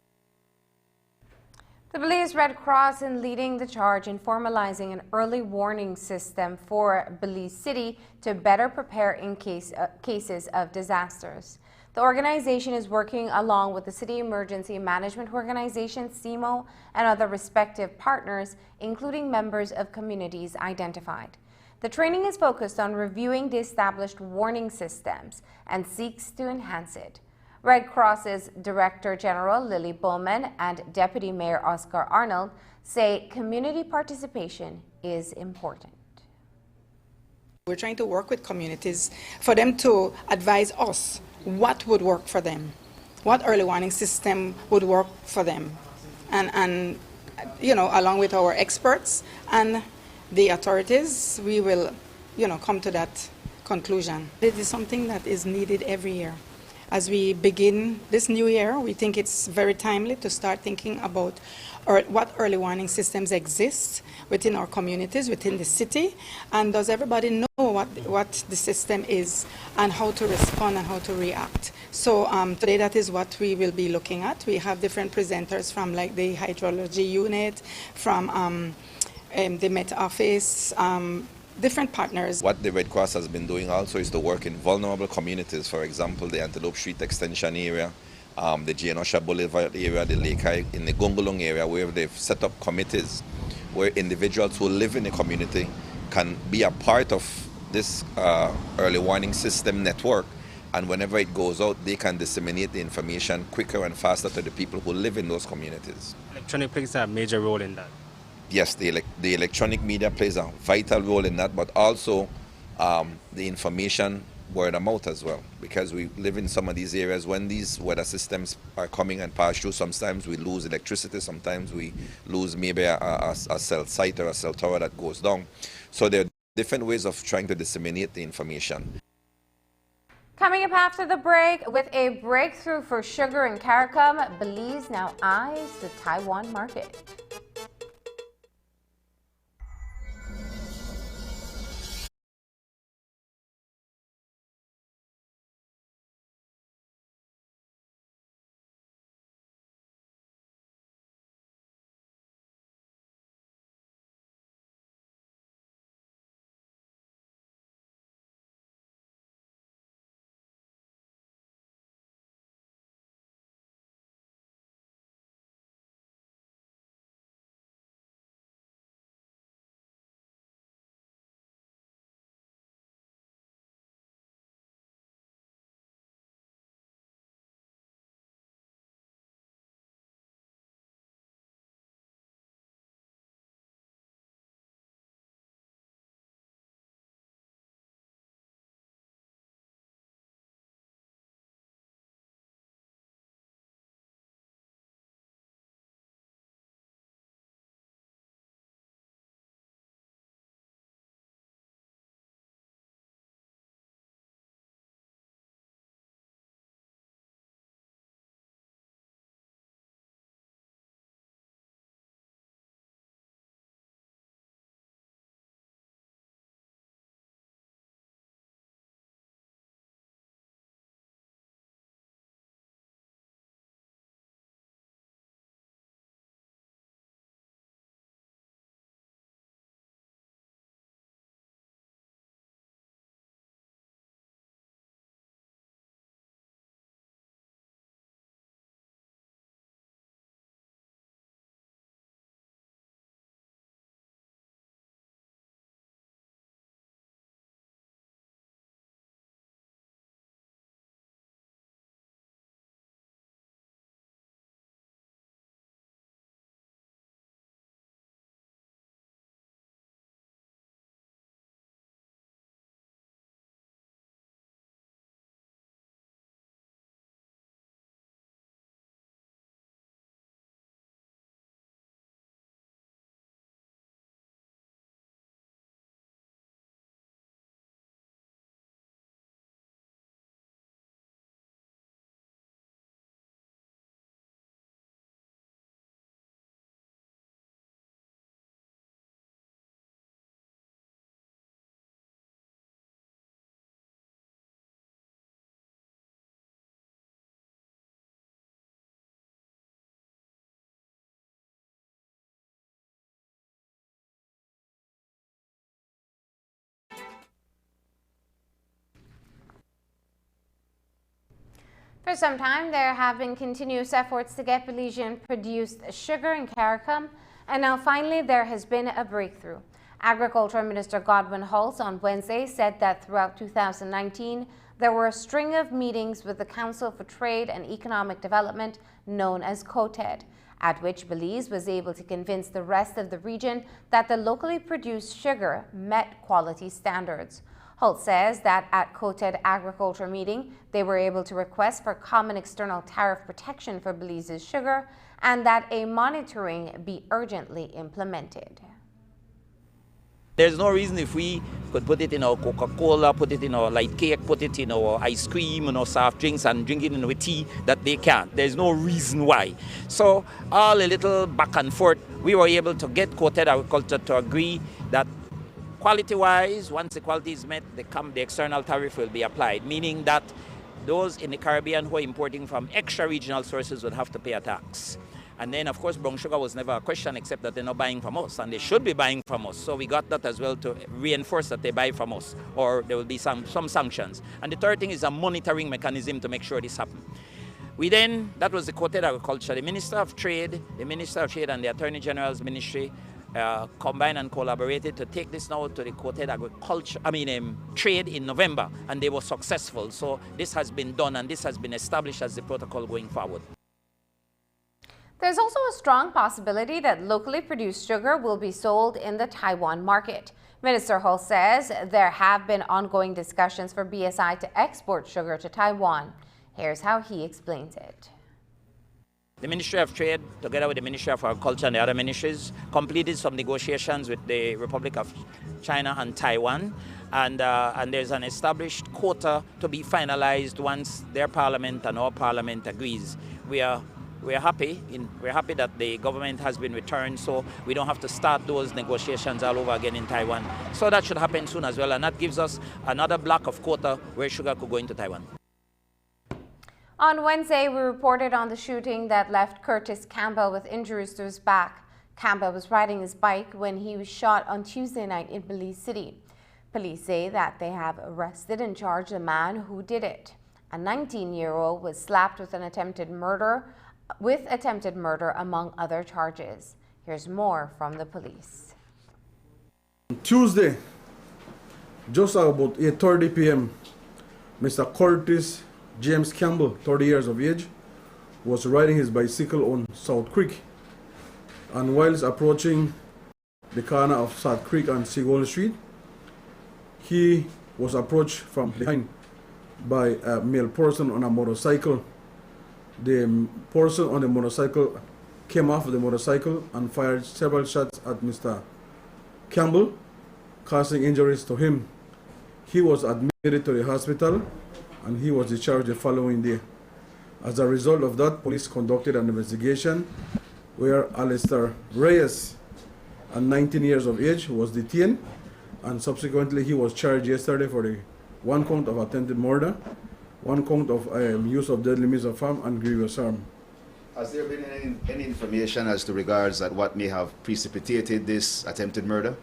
The Belize Red Cross is leading the charge in formalizing an early warning system for Belize City to better prepare in cases of disasters. The organization is working along with the City Emergency Management Organization, CEMO, and other respective partners, including members of communities identified. The training is focused on reviewing the established warning systems and seeks to enhance it. Red Cross's Director General Lily Bowman and Deputy Mayor Oscar Arnold say community participation is important. We're trying to work with communities for them to advise us what would work for them, what early warning system would work for them, and you know, along with our experts and the authorities, we will, you know, come to that conclusion. It is something that is needed every year. As we begin this new year, we think it's very timely to start thinking about what early warning systems exist within our communities, within the city, and does everybody know what the system is and how to respond and how to react. So today that is what we will be looking at. We have different presenters from like the hydrology unit, from the Met Office, different partners. What the Red Cross has been doing also is to work in vulnerable communities, for example, the Antelope Street Extension area, the Gianosha Boulevard area, the Lake High, in the Gongolong area, where they've set up committees where individuals who live in the community can be a part of this early warning system network, and whenever it goes out, they can disseminate the information quicker and faster to the people who live in those communities. Electronic plays a major role in that. Yes, the electronic media plays a vital role in that, but also the information word of mouth as well, because we live in some of these areas when these weather systems are coming and pass through. Sometimes we lose electricity, sometimes we lose maybe a cell site or a cell tower that goes down. So there are different ways of trying to disseminate the information. Coming up after the break, with a breakthrough for sugar in CARICOM, Belize now eyes the Taiwan market. For some time, there have been continuous efforts to get Belizean-produced sugar in CARICOM, and now finally there has been a breakthrough. Agriculture Minister Godwin Hulse on Wednesday said that throughout 2019, there were a string of meetings with the Council for Trade and Economic Development, known as COTED, at which Belize was able to convince the rest of the region that the locally produced sugar met quality standards. Holt says that at COTED Agriculture meeting, they were able to request for common external tariff protection for Belize's sugar and that a monitoring be urgently implemented. There's no reason if we could put it in our Coca-Cola, put it in our light cake, put it in our ice cream and our soft drinks and drink it in our tea, that they can't. There's no reason why. So all a little back and forth, we were able to get COTED Agriculture to agree that quality-wise, once the quality is met, the external tariff will be applied, meaning that those in the Caribbean who are importing from extra-regional sources would have to pay a tax. And then, of course, brown sugar was never a question except that they're not buying from us, and they should be buying from us. So we got that as well to reinforce that they buy from us, or there will be some sanctions. And the third thing is a monitoring mechanism to make sure this happens. That was the COTED Agriculture. The Minister of Trade and the Attorney General's Ministry combined and collaborated to take this now to the COTED Agriculture, Trade in November, and they were successful. So this has been done, and this has been established as the protocol going forward. There's also a strong possibility that locally produced sugar will be sold in the Taiwan market. Minister Hull says there have been ongoing discussions for BSI to export sugar to Taiwan. Here's how he explains it. The Ministry of Trade, together with the Ministry of Agriculture and the other ministries, completed some negotiations with the Republic of China and Taiwan. And there's an established quota to be finalized once their parliament and our parliament agrees. We're happy that the government has been returned, so we don't have to start those negotiations all over again in Taiwan. So that should happen soon as well, and that gives us another block of quota where sugar could go into Taiwan. On Wednesday, we reported on the shooting that left Curtis Campbell with injuries to his back. Campbell was riding his bike when he was shot on Tuesday night in Belize City. Police say that they have arrested and charged the man who did it. A 19-year-old was slapped with attempted murder among other charges. Here's more from the police. Tuesday, just about 8:30 p.m., Mr. Curtis James Campbell, 30 years of age, was riding his bicycle on South Creek, and whilst approaching the corner of South Creek and Seagull Street, he was approached from behind by a male person on a motorcycle. The person on the motorcycle came off the motorcycle and fired several shots at Mr. Campbell, causing injuries to him. He was admitted to the hospital and he was discharged the following day. As a result of that, police conducted an investigation where Alistair Reyes, at 19 years of age, was detained, and subsequently he was charged yesterday for the one count of attempted murder, one count of use of deadly means of harm, and grievous harm. Has there been any information as to regards at what may have precipitated this attempted murder?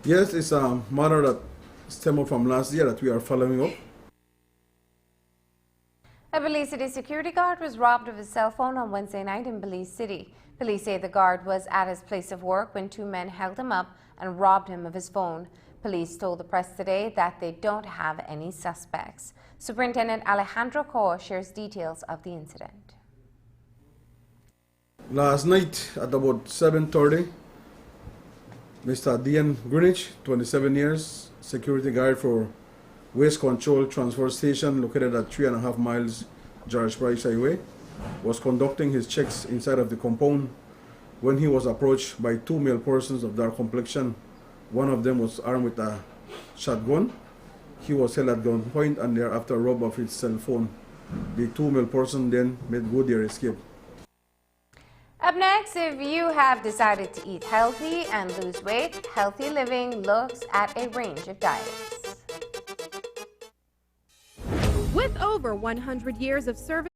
Yes, it's a matter that stemmed from last year that we are following up. A Belize City security guard was robbed of his cell phone on Wednesday night in Belize City. Police say the guard was at his place of work when two men held him up and robbed him of his phone. Police told the press today that they don't have any suspects. Superintendent Alejandro Coa shares details of the incident. Last night at about 7:30, Mr. Dean Greenwich, 27 years, security guard for Waste Control Transfer Station located at 3.5 miles George Price Highway, was conducting his checks inside of the compound when he was approached by two male persons of dark complexion. One of them was armed with a shotgun. He was held at gunpoint and thereafter robbed of his cell phone. The two male persons then made good their escape. Up next, if you have decided to eat healthy and lose weight, Healthy Living looks at a range of diets. With over 100 years of service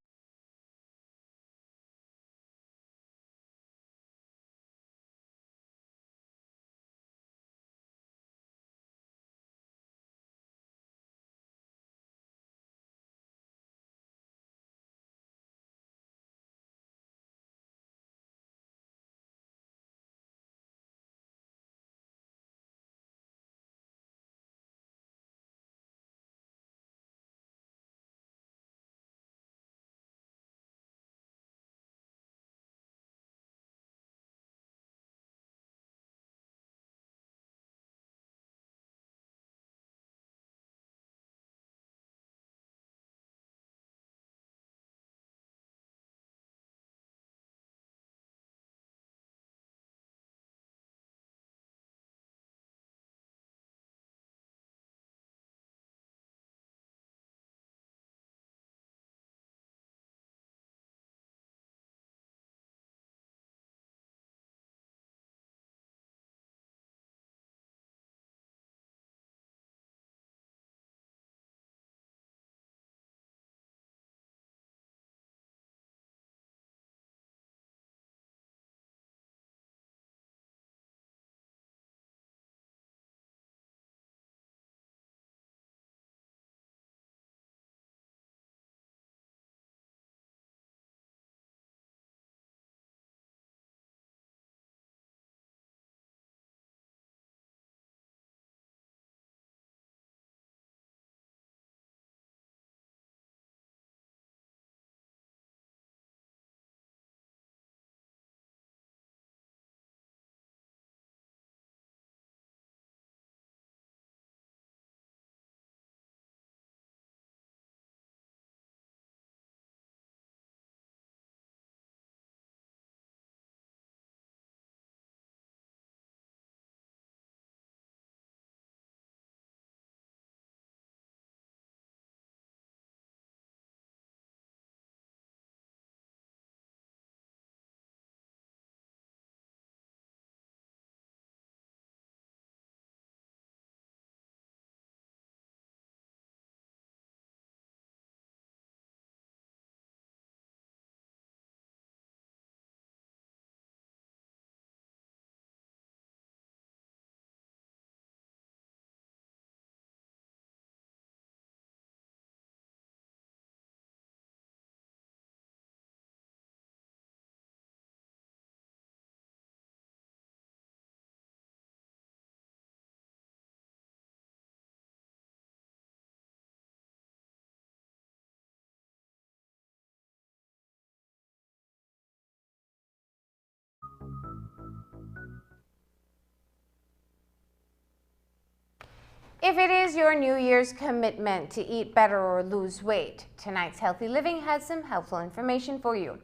If it is your New Year's commitment to eat better or lose weight, tonight's Healthy Living has some helpful information for you.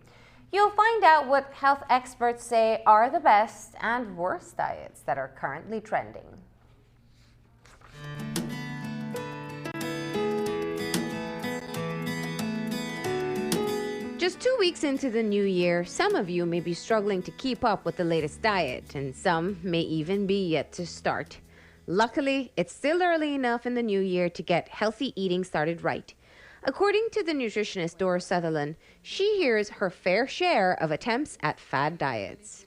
You'll find out what health experts say are the best and worst diets that are currently trending. Just 2 weeks into the new year, some of you may be struggling to keep up with the latest diet, and some may even be yet to start. Luckily, it's still early enough in the new year to get healthy eating started right. According to the nutritionist Doris Sutherland, she hears her fair share of attempts at fad diets.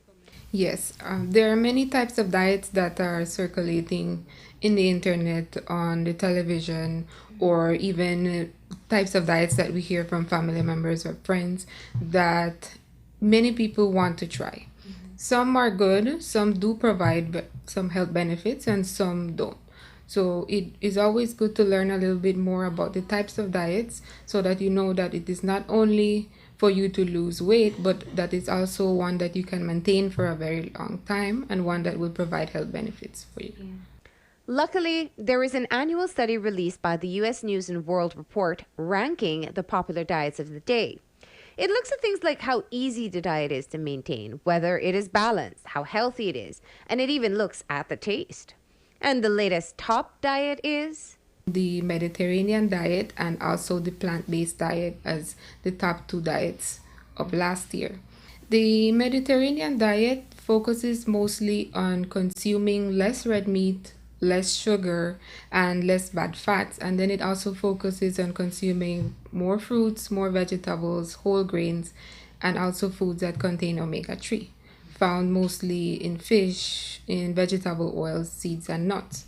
Yes, there are many types of diets that are circulating in the internet, on the television, or even types of diets that we hear from family members or friends that many people want to try. Some are good, some do provide some health benefits, and some don't. So it is always good to learn a little bit more about the types of diets so that you know that it is not only for you to lose weight, but that it's also one that you can maintain for a very long time and one that will provide health benefits for you. Yeah. Luckily, there is an annual study released by the U.S. News and World Report ranking the popular diets of the day. It looks at things like how easy the diet is to maintain, whether it is balanced, how healthy it is, and it even looks at the taste. And the latest top diet is the Mediterranean diet and also the plant-based diet as the top two diets of last year. The Mediterranean diet focuses mostly on consuming less red meat, less sugar, and less bad fats, and then it also focuses on consuming more fruits, more vegetables, whole grains, and also foods that contain omega-3, found mostly in fish, in vegetable oils, seeds, and nuts.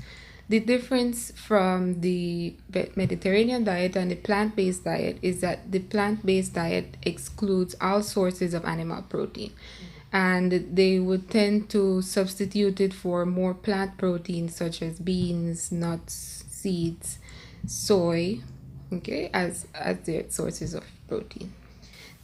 The difference from the Mediterranean diet and the plant-based diet is that the plant-based diet excludes all sources of animal protein, and they would tend to substitute it for more plant proteins such as beans, nuts, seeds, soy, as their sources of protein.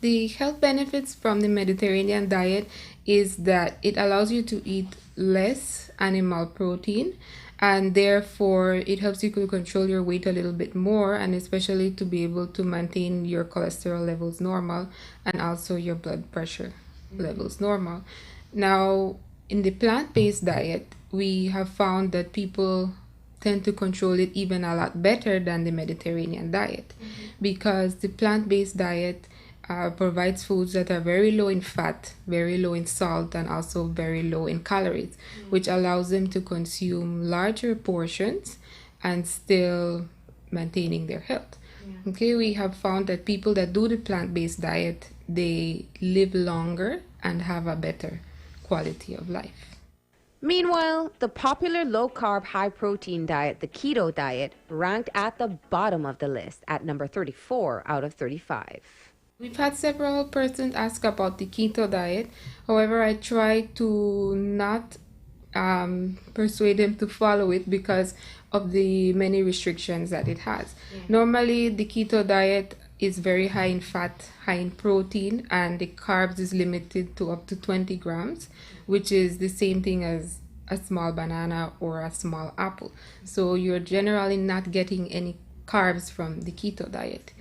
The health benefits from the Mediterranean diet is that it allows you to eat less animal protein, and therefore it helps you to control your weight a little bit more, and especially to be able to maintain your cholesterol levels normal and also your blood pressure levels normal. Now, in the plant-based diet, we have found that people tend to control it even a lot better than the Mediterranean diet, because the plant-based diet provides foods that are very low in fat, very low in salt, and also very low in calories, which allows them to consume larger portions and still maintaining their health. We have found that people that do the plant-based diet, they live longer and have a better quality of life. Meanwhile, the popular low-carb, high-protein diet, the keto diet, ranked at the bottom of the list at number 34 out of 35. We've had several persons ask about the keto diet. However, I try to not persuade them to follow it because of the many restrictions that it has. Normally, the keto diet is very high in fat, high in protein, and the carbs is limited to up to 20 grams, which is the same thing as a small banana or a small apple. So you're generally not getting any carbs from the keto diet.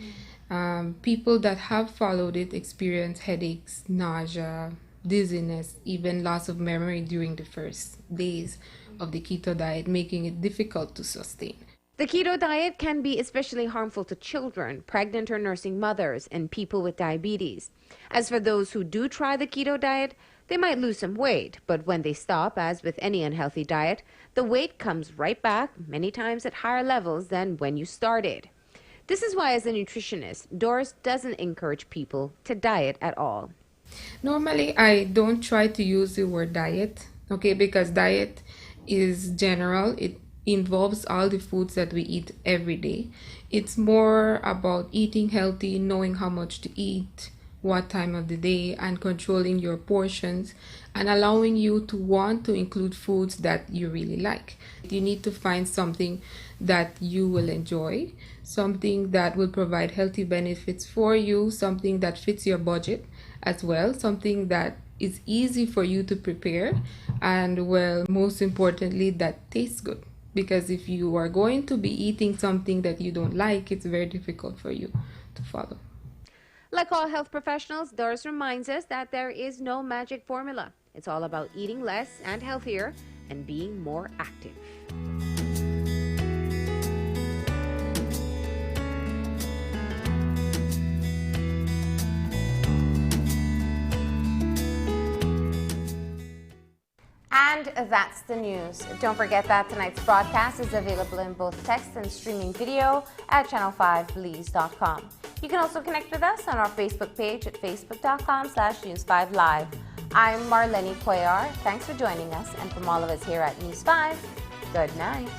People that have followed it experience headaches, nausea, dizziness, even loss of memory during the first days of the keto diet, making it difficult to sustain. The keto diet can be especially harmful to children, pregnant or nursing mothers, and people with diabetes. As for those who do try the keto diet, they might lose some weight, but when they stop, as with any unhealthy diet, the weight comes right back, many times at higher levels than when you started. This is why, as a nutritionist, Doris doesn't encourage people to diet at all. Normally, I don't try to use the word diet, because diet is general. It involves all the foods that we eat every day. It's more about eating healthy, knowing how much to eat, what time of the day, and controlling your portions, and allowing you to want to include foods that you really like. You need to find something that you will enjoy, something that will provide healthy benefits for you, something that fits your budget as well, something that is easy for you to prepare, and, well, most importantly, that tastes good. because if you are going to be eating something that you don't like, it's very difficult for you to follow. Like all health professionals, Doris reminds us that there is no magic formula. It's all about eating less and healthier and being more active. And that's the news. Don't forget that tonight's broadcast is available in both text and streaming video at channel5belize.com. You can also connect with us on our Facebook page at facebook.com/News5Live. I'm Marlene Cuellar. Thanks for joining us, and from all of us here at News 5, good night.